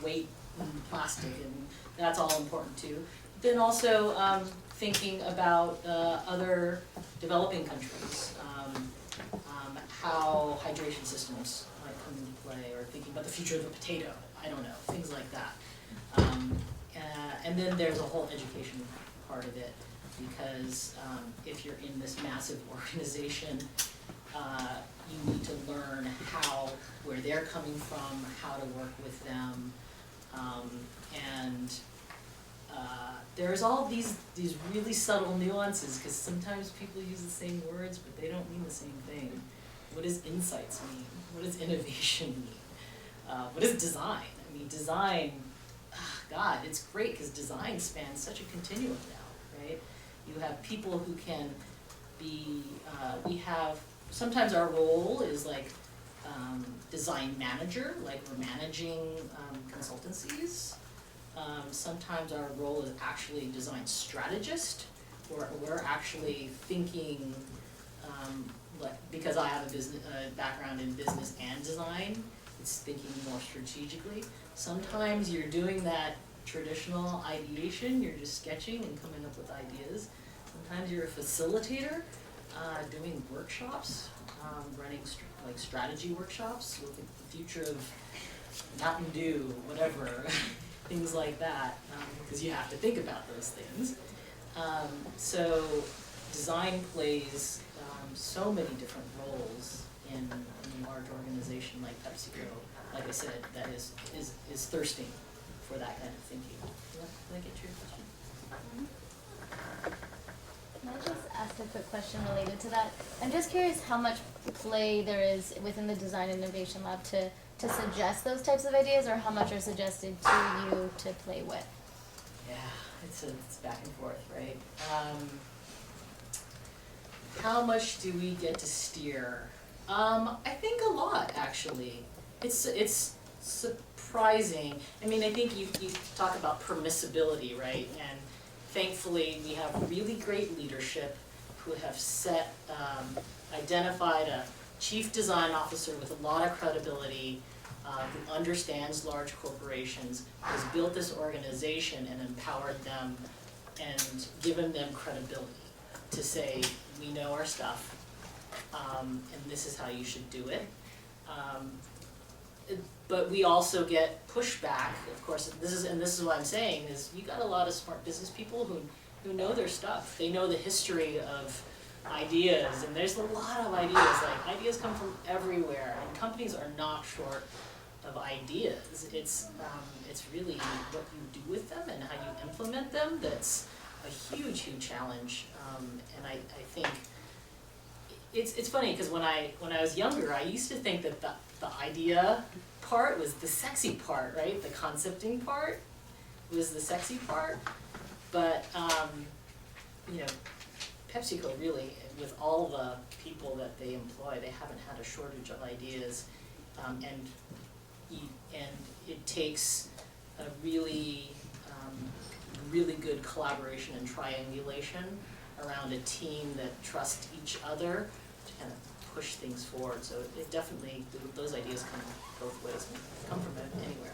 weight and plastic, and that's all important too. Then also thinking about other developing countries, how hydration systems might come into play, or thinking about the future of the potato, I don't know, things like that. And then there's a whole education part of it, because if you're in this massive organization, you need to learn where they're coming from, how to work with them, and there's all these really subtle nuances, because sometimes people use the same words, but they don't mean the same thing. What does insights mean? What does innovation mean? What is design? I mean, design, God, it's great because design spans such a continuum now, right? You have people who can be, sometimes our role is like design manager, like we're managing consultancies. Sometimes our role is actually design strategist, or we're actually thinking, because I have a business background in business and design, it's thinking more strategically. Sometimes you're doing that traditional ideation, you're just sketching and coming up with ideas. Sometimes you're a facilitator, doing workshops, running like strategy workshops, looking at the future of Mountain Dew, whatever, things like that, because you have to think about those things. So design plays so many different roles in a large organization like PepsiCo. Like I said, that is thirsting for that kind of thinking. Did I get your question? Can I just ask a quick question related to that? I'm just curious how much play there is within the Design Innovation Lab to suggest those types of ideas, or how much are suggested to you to play with? Yeah, it's back and forth, right? How much do we get to steer? I think a lot, actually. It's surprising. I mean, I think you talk about permissibility, right? And thankfully, we have really great leadership who have identified a chief design officer with a lot of credibility, who understands large corporations, has built this organization and empowered them and given them credibility to say, we know our stuff, and this is how you should do it. But we also get pushback, of course, this is what I'm saying, is you got a lot of smart business people who know their stuff. They know the history of ideas, and there's a lot of ideas. Like, ideas come from everywhere, and companies are not short of ideas. It's really what you do with them and how you implement them that's a huge, huge challenge. And I think it's funny, because when I was younger, I used to think that the idea part was the sexy part, right? The concepting part was the sexy part. But you know, PepsiCo really, with all the people that they employ, they haven't had a shortage of ideas, and it takes a really good collaboration and triangulation around a team that trusts each other to kind of push things forward. So it definitely, those ideas come both ways, and come from anywhere.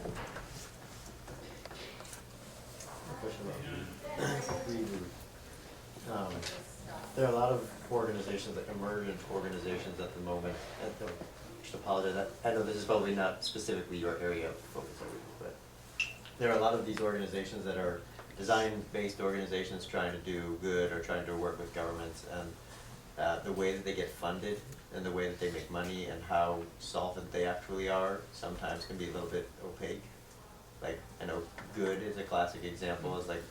There are a lot of organizations, like emergent organizations at the moment. I should apologize. I know this is probably not specifically your area of focus, but there are a lot of these organizations that are design-based organizations trying to do good or trying to work with governments, and the way that they get funded and the way that they make money and how solvent they actually are sometimes can be a little bit opaque. Like, I know good is a classic example, is like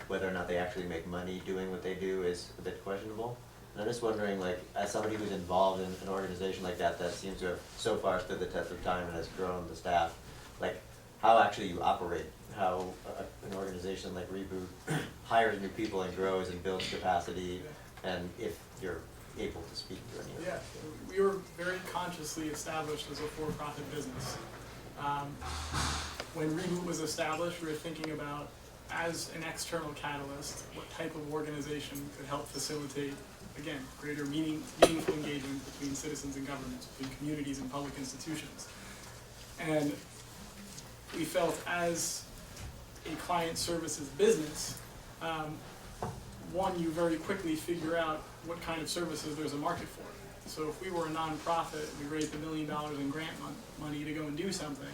whether or not they actually make money doing what they do is a bit questionable. And I'm just wondering, like, as somebody who's involved in an organization like that seems to have so far stood the test of time and has grown the staff, like, how actually you operate, how an organization like Reboot hires new people and grows and builds capacity, and if you're able to speak to any of that. Yeah, we were very consciously established as a for-profit business. When Reboot was established, we were thinking about, as an external catalyst, what type of organization could help facilitate, again, greater meaningful engagement between citizens and governments, between communities and public institutions. And we felt, as a client services business, one, you very quickly figure out what kind of services there's a market for. So if we were a nonprofit, we raised $1 million in grant money to go and do something,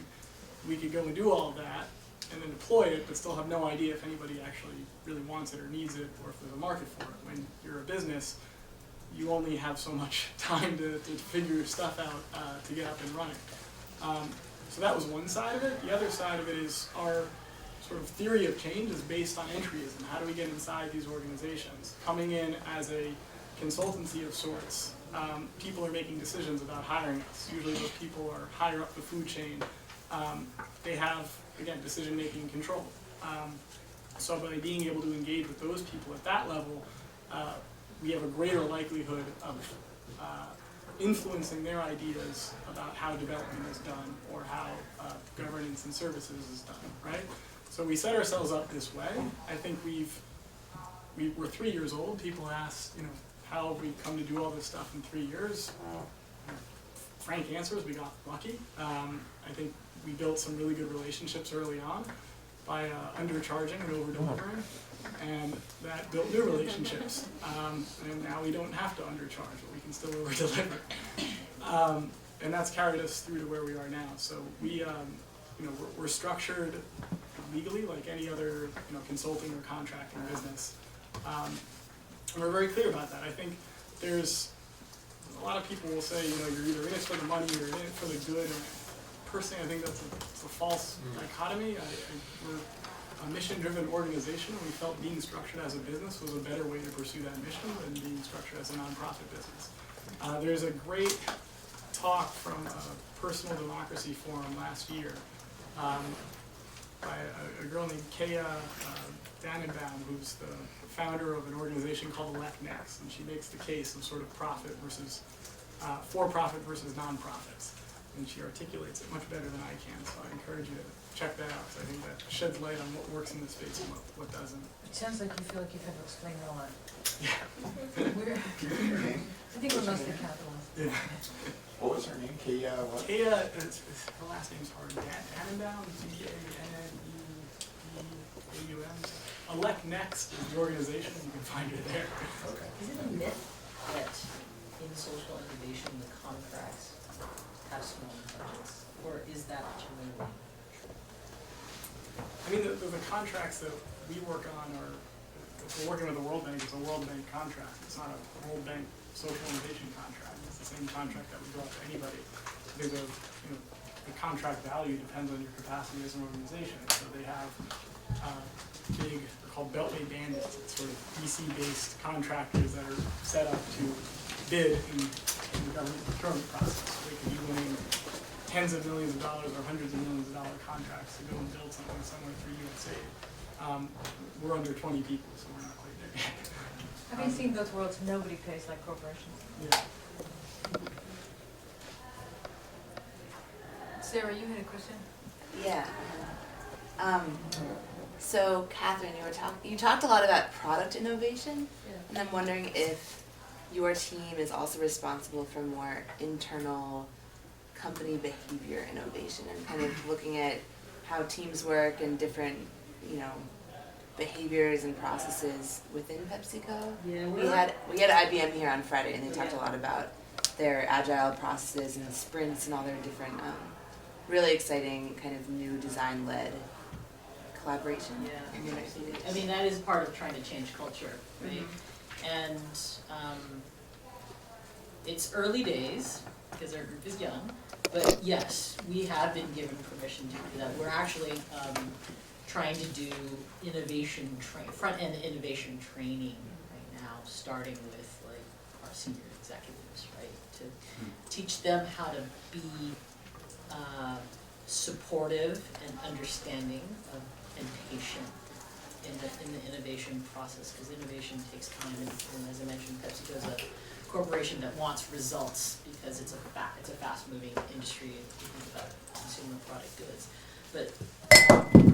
we could go and do all of that and then deploy it, but still have no idea if anybody actually really wants it or needs it, or if there's a market for it. When you're a business, you only have so much time to figure your stuff out to get up and running. So that was one side of it. The other side of it is our sort of theory of change is based on entryism. How do we get inside these organizations? Coming in as a consultancy of sorts, people are making decisions about hiring us. Usually those people are higher up the food chain. They have, again, decision-making control. So by being able to engage with those people at that level, we have a greater likelihood of influencing their ideas about how development is done or how governance and services is done, right? So we set ourselves up this way. I think we're 3 years old. People ask, how have we come to do all this stuff in 3 years? frank answer is we got lucky. I think we built some really good relationships early on by undercharging and over-delivering, and that built new relationships. And now we don't have to undercharge, but we can still over-deliver. And that's carried us through to where we are now. So we, we're structured legally like any other, consulting or contracting business. And we're very clear about that. I think there's a lot of people will say, you're either in it for the money or in it for the good. And personally, I think that's a false dichotomy. We're a mission-driven organization, and we felt being structured as a business was a better way to pursue that mission than being structured as a nonprofit business. There's a great talk from a Personal Democracy Forum last year by a girl named Kaya Dannenbaum, who's the founder of an organization called Elect Next, and she makes the case of sort of profit versus for-profit versus nonprofits, and she articulates it much better than I can. So I encourage you to check that out, because I think that sheds light on what works in the space and what doesn't. It sounds like you feel like you've had to explain it a lot. Yeah. I think we're mostly capitalized. Yeah. What was her name? Kaya what? Kaya, her last name's hard. Dannenbaum, D-A-N-N-E-B-A-U-M. Elect Next is the organization, you can find it there. Okay. Is it a myth that in social innovation the contracts have small budgets, or is that generally? I mean, the contracts that we work on are, if we're working with the World Bank, it's a World Bank contract. It's not a World Bank social innovation contract. It's the same contract that we go out to anybody. Because the contract value depends on your capacity as an organization. So they have big, they're called Beltway bandits. It's sort of DC-based contractors that are set up to bid in the government procurement process. So they can be winning tens of millions of dollars or hundreds of millions of dollar contracts to go and build something somewhere for USAID. We're under 20 people, so we're not quite there yet. Having seen both worlds, nobody pays like corporations. Yeah. Sarah, you had a question? Yeah. So Catherine, you talked a lot about product innovation, and I'm wondering if your team is also responsible for more internal company behavior innovation and kind of looking at how teams work and different, behaviors and processes within PepsiCo. Yeah, We had IBM here on Friday, and they talked a lot about their agile processes and sprints and all their different, really exciting kind of new design-led collaboration. Yeah, I mean, that is part of trying to change culture, right? And it's early days, because our group is young, but yes, we have been given permission to do that. We're actually trying to do front-end innovation training right now, starting with like our senior executives, right? To teach them how to be supportive and understanding of and patient in the innovation process, because innovation takes time, and as I mentioned, PepsiCo is a corporation that wants results because it's a fast-moving industry if you think about consumer product goods. But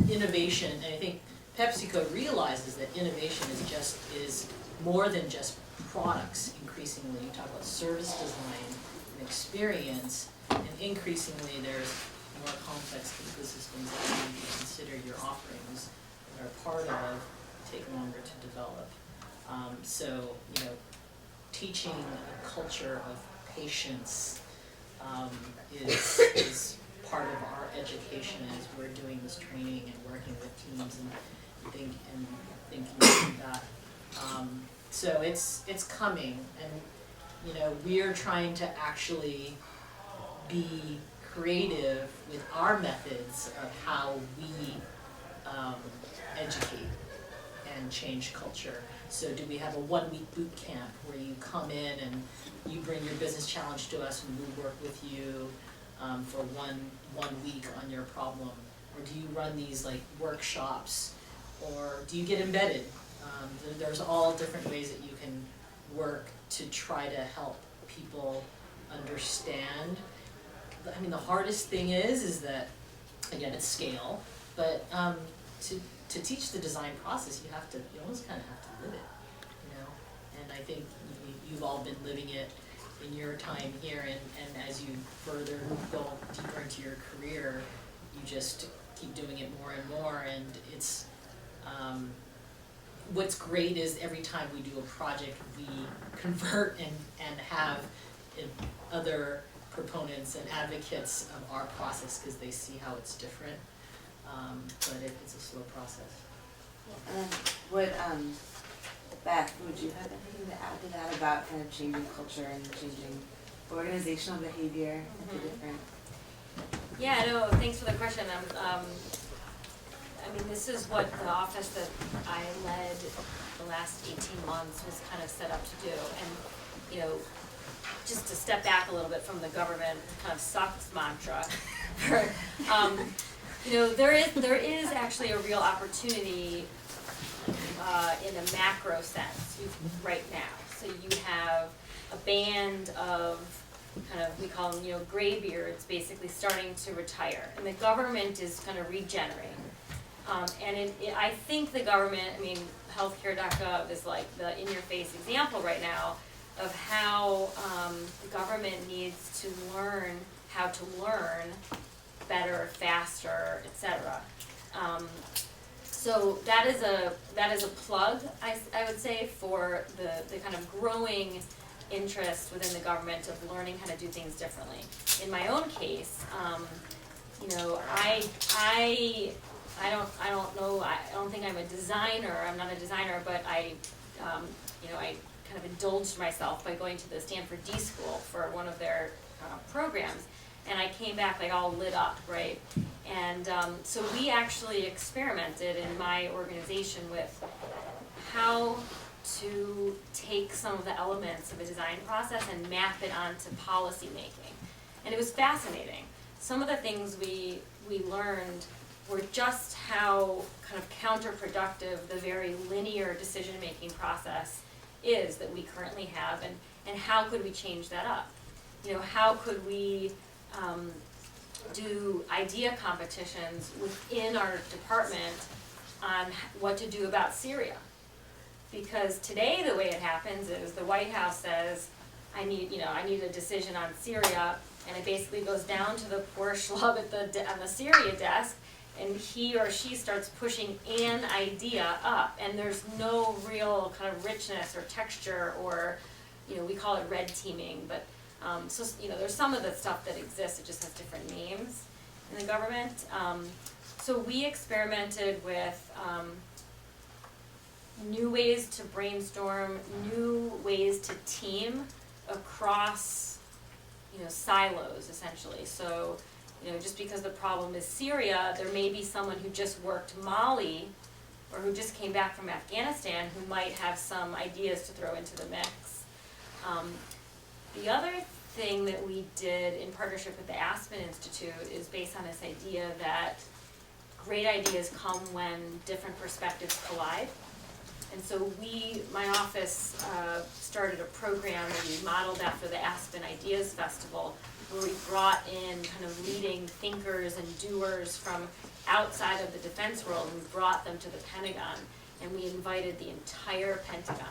innovation, and I think PepsiCo realizes that innovation is more than just products. Increasingly, you talk about service design and experience, and increasingly there's more complex ecosystems that you need to consider your offerings that are part of take longer to develop. So, teaching a culture of patience is part of our education as we're doing this training and working with teams and thinking about that. So it's coming, and we're trying to actually be creative with our methods of how we educate and change culture. So do we have a 1-week boot camp where you come in and you bring your business challenge to us and we work with you for one week on your problem? Or do you run these like workshops, or do you get embedded? There's all different ways that you can work to try to help people understand. I mean, the hardest thing is that, again, it's scale, but to teach the design process, you almost kind of have to live it, And I think you've all been living it in your time here and as you further go deeper into your career, you just keep doing it more and more, and it's, what's great is every time we do a project, we convert and have other proponents and advocates of our process because they see how it's different, but it's a slow process. Beth, would you have anything to add to that about kind of changing culture and changing organizational behavior at the different? Yeah, no, thanks for the question. I mean, this is what the office that I led the last 18 months was kind of set up to do. And, you know, just to step back a little bit from the government kind of sucks mantra, you know, there is actually a real opportunity in a macro sense right now. So you have a band of kind of, we call them, you know, graybeards basically starting to retire, and the government is kind of regenerating. And I think the government, I mean, healthcare.gov is like the in-your-face example right now of how the government needs to learn how to learn better, faster, etc. So that is a plug, I would say, for the kind of growing interest within the government of learning how to do things differently. In my own case, you know, I don't think I'm a designer. I'm not a designer, but you know, I kind of indulged myself by going to the Stanford D School for one of their programs, and I came back like all lit up, right? And so we actually experimented in my organization with how to take some of the elements of a design process and map it onto policy making. And it was fascinating. Some of the things we learned were just how kind of counterproductive the very linear decision-making process is that we currently have, and how could we change that up? You know, how could we do idea competitions within our department on what to do about Syria? Because today the way it happens is the White House says, I need a decision on Syria, and it basically goes down to the poor schlub on the Syria desk, and he or she starts pushing an idea up, and there's no real kind of richness or texture, or, you know, we call it red teaming, but so, you know, there's some of the stuff that exists, it just has different names in the government. So we experimented with new ways to brainstorm, new ways to team across, you know, silos essentially. So, you know, just because the problem is Syria, there may be someone who just worked Mali or who just came back from Afghanistan who might have some ideas to throw into the mix. The other thing that we did in partnership with the Aspen Institute is based on this idea that great ideas come when different perspectives collide. And so my office started a program that we modeled after the Aspen Ideas Festival, where we brought in kind of leading thinkers and doers from outside of the defense world, and we brought them to the Pentagon, and we invited the entire Pentagon.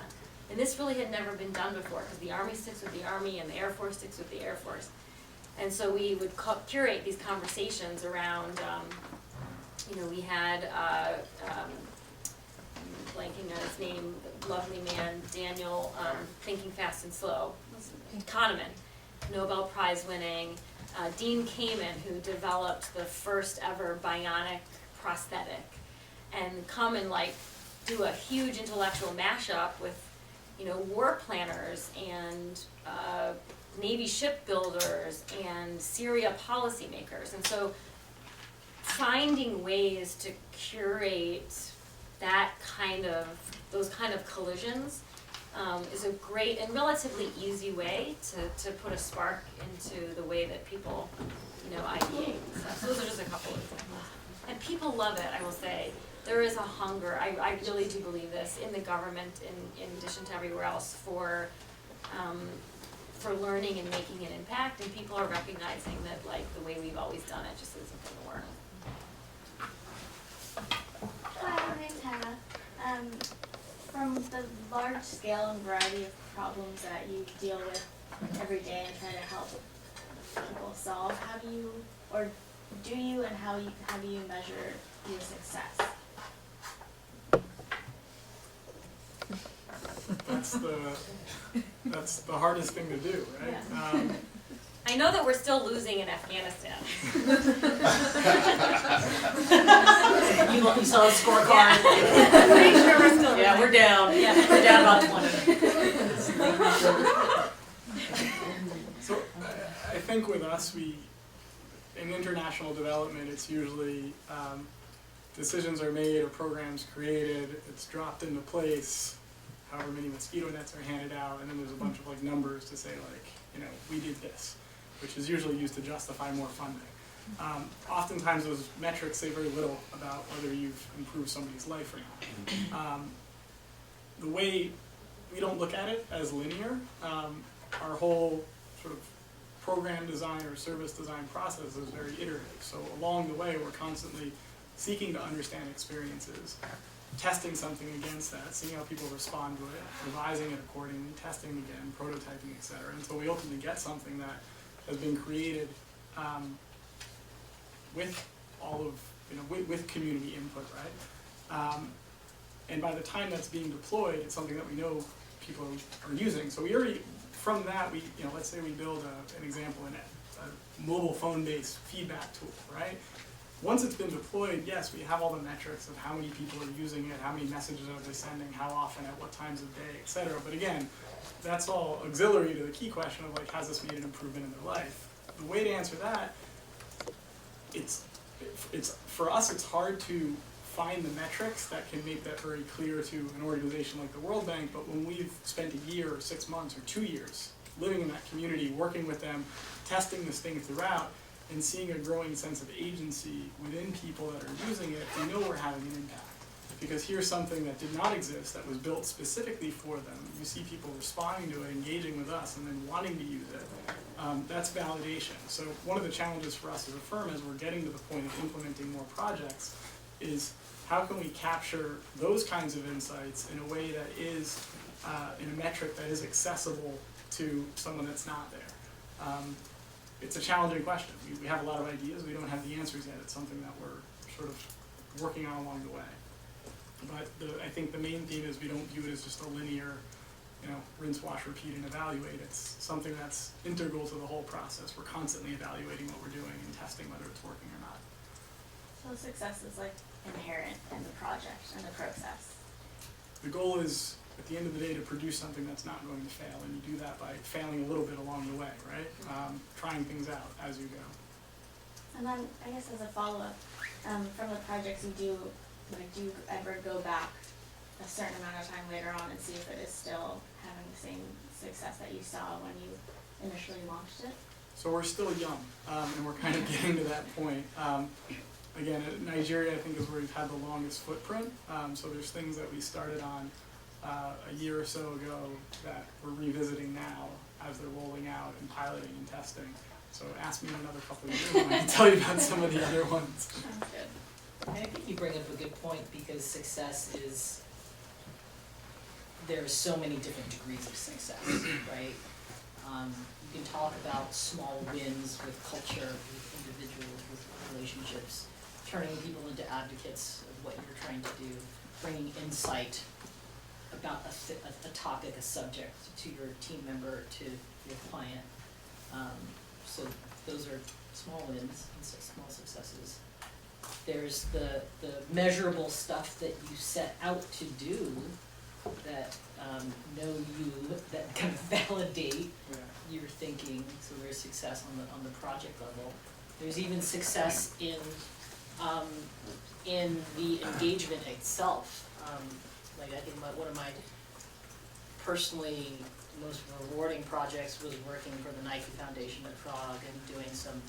And this really had never been done before, because the Army sticks with the Army and the Air Force sticks with the Air Force. And so we would curate these conversations around, you know, we had, I'm blanking on his name, the lovely man, Daniel, Thinking Fast and Slow, Kahneman, Nobel Prize winning, Dean Kamen, who developed the first ever bionic prosthetic, and come and like do a huge intellectual mashup with, you know, war planners and Navy shipbuilders and Syria policymakers. And so finding ways to curate those kind of collisions is a great and relatively easy way to put a spark into the way that people, you know, ideate. So those are just a couple of examples. And people love it, I will say. There is a hunger, I really do believe this, in the government, in addition to everywhere else, for learning and making an impact, and people are recognizing that, like, the way we've always done it just isn't going to work. Hi, my name's Hannah. From the large scale and variety of problems that you deal with every day and try to help people solve. How do you, or do you, and how do you measure your success? That's the hardest thing to do, right? Yeah. I know that we're still losing in Afghanistan. You saw the scorecard? Pretty sure we're still Yeah, losing. we're down. Yeah. We're down about 20. So I think with us, in international development, it's usually decisions are made, a program's created, it's dropped into place, however many mosquito nets are handed out, and then there's a bunch of like numbers to say like, you know, we did this, which is usually used to justify more funding. Oftentimes those metrics say very little about whether you've improved somebody's life or not. The way we don't look at it as linear, our whole sort of program design or service design process is very iterative. So along the way, we're constantly seeking to understand experiences, testing something against that, seeing how people respond to it, revising it accordingly, testing again, prototyping, et cetera, until we ultimately get something that has been created with all of, with community input, right? And by the time that's being deployed, it's something that we know people are using. So we already, from that, let's say we build an example in a mobile phone-based feedback tool, right? Once it's been deployed, yes, we have all the metrics of how many people are using it, how many messages are they sending, how often, at what times of day, et cetera. But again, that's all auxiliary to the key question of like, has this made an improvement in their life? The way to answer that, for us, it's hard to find the metrics that can make that very clear to an organization like the World Bank, but when we've spent a year or 6 months or 2 years living in that community, working with them, testing this thing throughout, and seeing a growing sense of agency within people that are using it, we know we're having an impact. Because here's something that did not exist, that was built specifically for them. You see people responding to it, engaging with us, and then wanting to use it. That's validation. So one of the challenges for us as a firm as we're getting to the point of implementing more projects is how can we capture those kinds of insights in a way that is, in a metric that is accessible to someone that's not there. It's a challenging question. We have a lot of ideas. We don't have the answers yet. It's something that we're sort of working on along the way. But I think the main theme is we don't view it as just a linear, rinse, wash, repeat, and evaluate. It's something that's integral to the whole process. We're constantly evaluating what we're doing and testing whether it's working or not. So success is like inherent in the project and the process. The goal is, at the end of the day, to produce something that's not going to fail, and you do that by failing a little bit along the way, right? Trying things out as you go. And then I guess as a follow-up, from the projects you do, do you ever go back a certain amount of time later on and see if it is still having the same success that you saw when you initially launched it? So we're still young, and we're kind of getting to that point. Again, Nigeria, I think, is where we've had the longest footprint. So there's things that we started on a year or so ago that we're revisiting now as they're rolling out and piloting and testing. So ask me in another couple of years and I can tell you about some of the other ones. Sounds good. I think you bring up a good point because success is, there are so many different degrees of success, right? You can talk about small wins with culture, with individuals, with relationships, turning people into advocates of what you're trying to do, bringing insight about a topic, a subject to your team member, to your client. So those are small wins and small successes. There's the measurable stuff that you set out to do that know you, that kind of validate your thinking. So there's success on the project level. There's even success in the engagement itself. Like I think one of my personally most rewarding projects was working for the Nike Foundation at Prague and doing some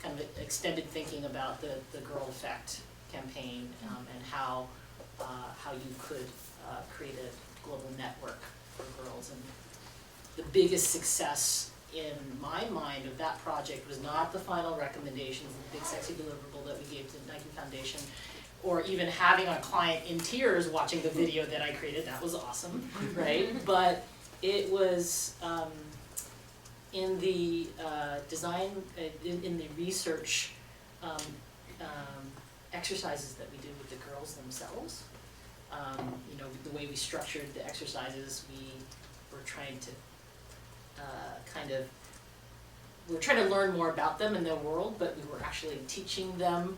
kind of extended thinking about the Girl Effect campaign and how you could create a global network for girls. And the biggest success in my mind of that project was not the final recommendations, the big sexy deliverable that we gave to the Nike Foundation, or even having a client in tears watching the video that I created. That was awesome, right? But it was in the design, in the research exercises that we did with the girls themselves, you know, the way we structured the exercises, we were trying to we were trying to learn more about them and their world, but we were actually teaching them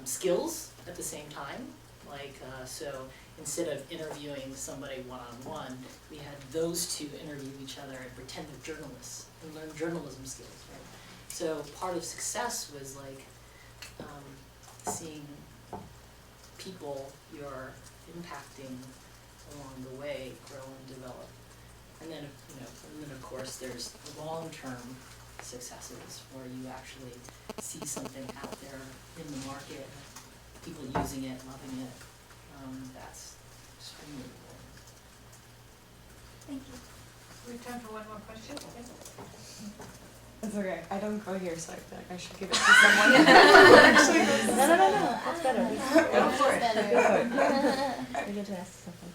skills at the same time. Like, so instead of interviewing somebody one-on-one, we had those two interview each other and pretend they're journalists and learn journalism skills, right? So part of success was like seeing people you're impacting along the way grow and develop. And then, you know, and then of course there's long-term successes where you actually see something out there in the market, people using it, loving it. That's extremely rewarding. Thank you. We have time for one more question. Yes. It's okay. I don't go here, so I feel like I should give it to someone. No. That's better. Go for it. That's Go better. for it. We get to ask something.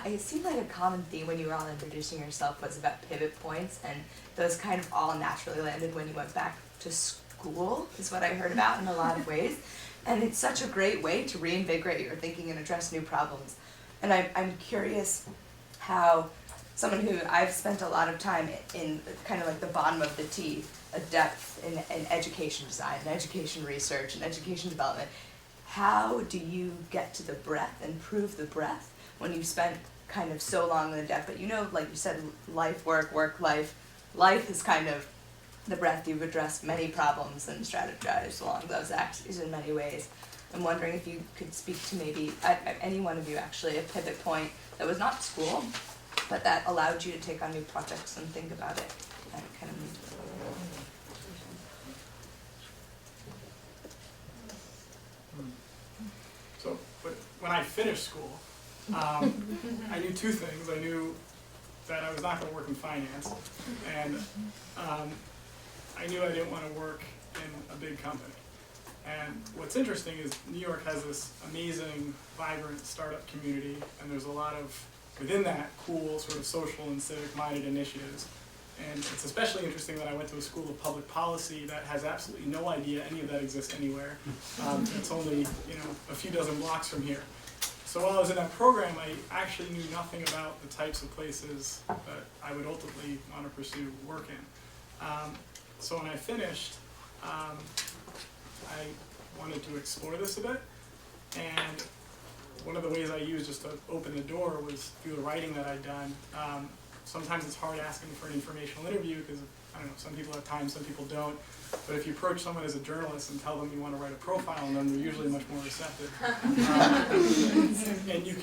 It seemed like a common theme when you were all introducing yourself was about pivot points, and those kind of all naturally landed when you went back to school, is what I heard about in a lot of ways. And it's such a great way to reinvigorate your thinking and address new problems. And I'm curious how someone who I've spent a lot of time in kind of like the bottom of the T, a depth in education design, and education research, and education development, how do you get to the breadth and prove the breadth when you've spent kind of so long in the depth? But you know, like you said, life, work, life. Life is kind of the breadth. You've addressed many problems and strategized along those axes in many ways. I'm wondering if you could speak to maybe, any one of you actually, a pivot point that was not school, but that allowed you to take on new projects and think about it and kind of move forward. So, when I finished school, I knew two things. I knew that I was not going to work in finance, and I knew I didn't want to work in a big company. And what's interesting is New York has this amazing, vibrant startup community, and there's a lot of, within that, cool sort of social and civic-minded initiatives. And it's especially interesting that I went to a school of public policy that has absolutely no idea any of that exists anywhere. It's only, you know, a few dozen blocks from here. So while I was in that program, I actually knew nothing about the types of places that I would ultimately want to pursue work in. So when I finished, I wanted to explore this a bit, and one of the ways I used just to open the door was through the writing that I'd done. Sometimes it's hard asking for an informational interview because, I don't know, some people have time, some people don't. But if you approach someone as a journalist and tell them you want to write a profile on them, they're usually much more receptive. And you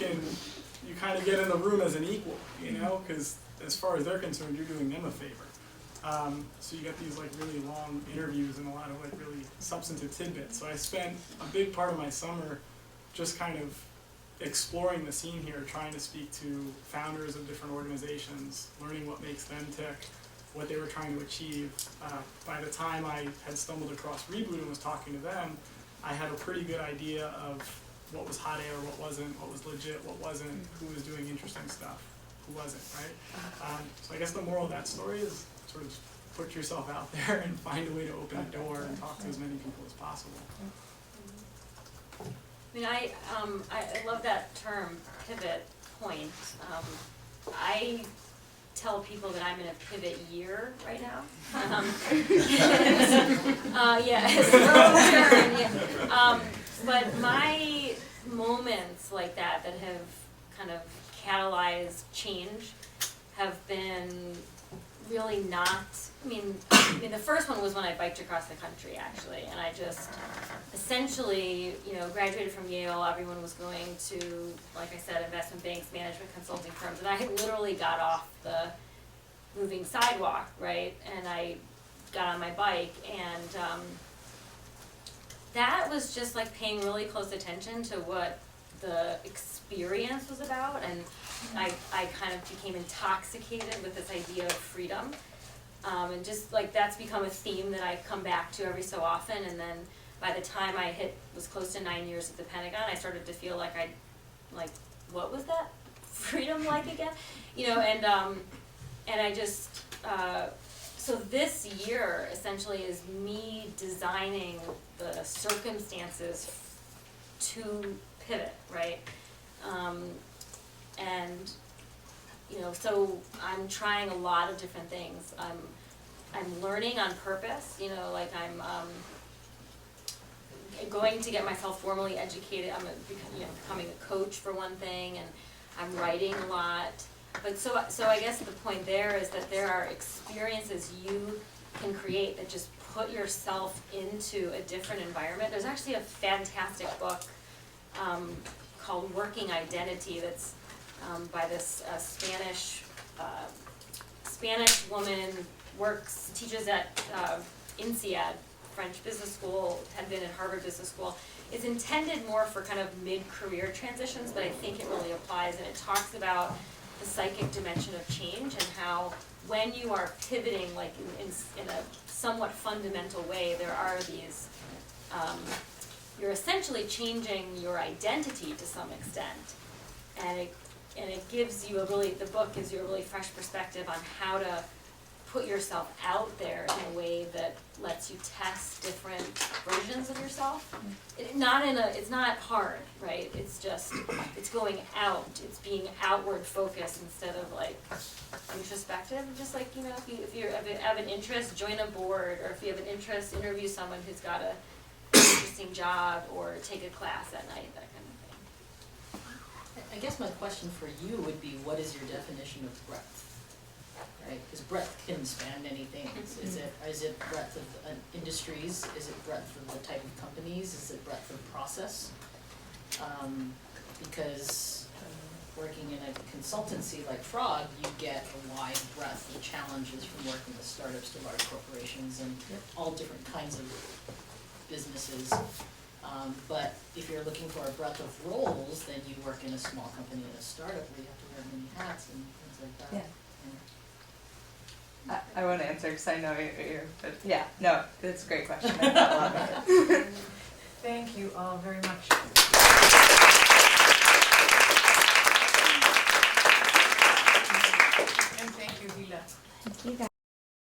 kind of get in the room as an equal, you know, because as far as they're concerned, you're doing them a favor. So you get these like really long interviews and a lot of like really substantive tidbits. So I spent a big part of my summer just kind of exploring the scene here, trying to speak to founders of different organizations, learning what makes them tick, what they were trying to achieve. By the time I had stumbled across Reboot and was talking to them, I had a pretty good idea of what was hot air, what wasn't, what was legit, what wasn't, who was doing interesting stuff, who wasn't, right? So I guess the moral of that story is sort of put yourself out there and find a way to open a door and talk to as many people as possible. I mean, I love that term, pivot point. I tell people that I'm in a pivot year right now. Yeah, slow turn. Yeah. But my moments like that have kind of catalyzed change have been really not, I mean, the first one was when I biked across the country, actually, and I just essentially, you know, graduated from Yale. Everyone was going to, like I said, investment banks, management consulting firms, and I literally got off the moving sidewalk, right, and I got on my bike, and that was just like paying really close attention to what the experience was about, and I kind of became intoxicated with this idea of freedom, and just like that's become a theme that I come back to every so often. And then by the time I was close to 9 years at the Pentagon, I started to feel like what was that freedom-like again, you know, and I just, so this year essentially is me designing the circumstances to pivot, right? And, you know, so I'm trying a lot of different things. I'm learning on purpose, you know, like I'm going to get myself formally educated. I'm becoming a coach for one thing, and I'm writing a lot. But so I guess the point there is that there are experiences you can create that just put yourself into a different environment. There's actually a fantastic book called Working Identity that's by this Spanish woman, teaches at INSEAD, French business school, had been at Harvard Business School. It's intended more for kind of mid-career transitions, but I think it really applies, and it talks about the psychic dimension of change and how when you are pivoting, like in a somewhat fundamental way, there are these, you're essentially changing your identity to some extent, and it gives you the book gives you a really fresh perspective on how to put yourself out there in a way that lets you test different versions of yourself. It's not hard, right? It's just, it's going out, it's being outward focused instead of like introspective. Just like, you know, if you have an interest, join a board, or if you have an interest, interview someone who's got an interesting job, or take a class at night, that kind of thing. I guess my question for you would be, what is your definition of breadth? Right, because breadth can span many things. Is it breadth of industries? Is it breadth of the type of companies? Is it breadth of process? Because working in a consultancy like Frog, you get a wide breadth of challenges from working with startups to large corporations and all different kinds of businesses. But if you're looking for a breadth of roles, then you work in a small company in a startup where you have to wear many hats and things like that. Yeah. I won't answer because I know you're, but yeah, no, it's a great question. I thought a lot about it. Thank you all very much. And thank you, Hila. Thank you guys.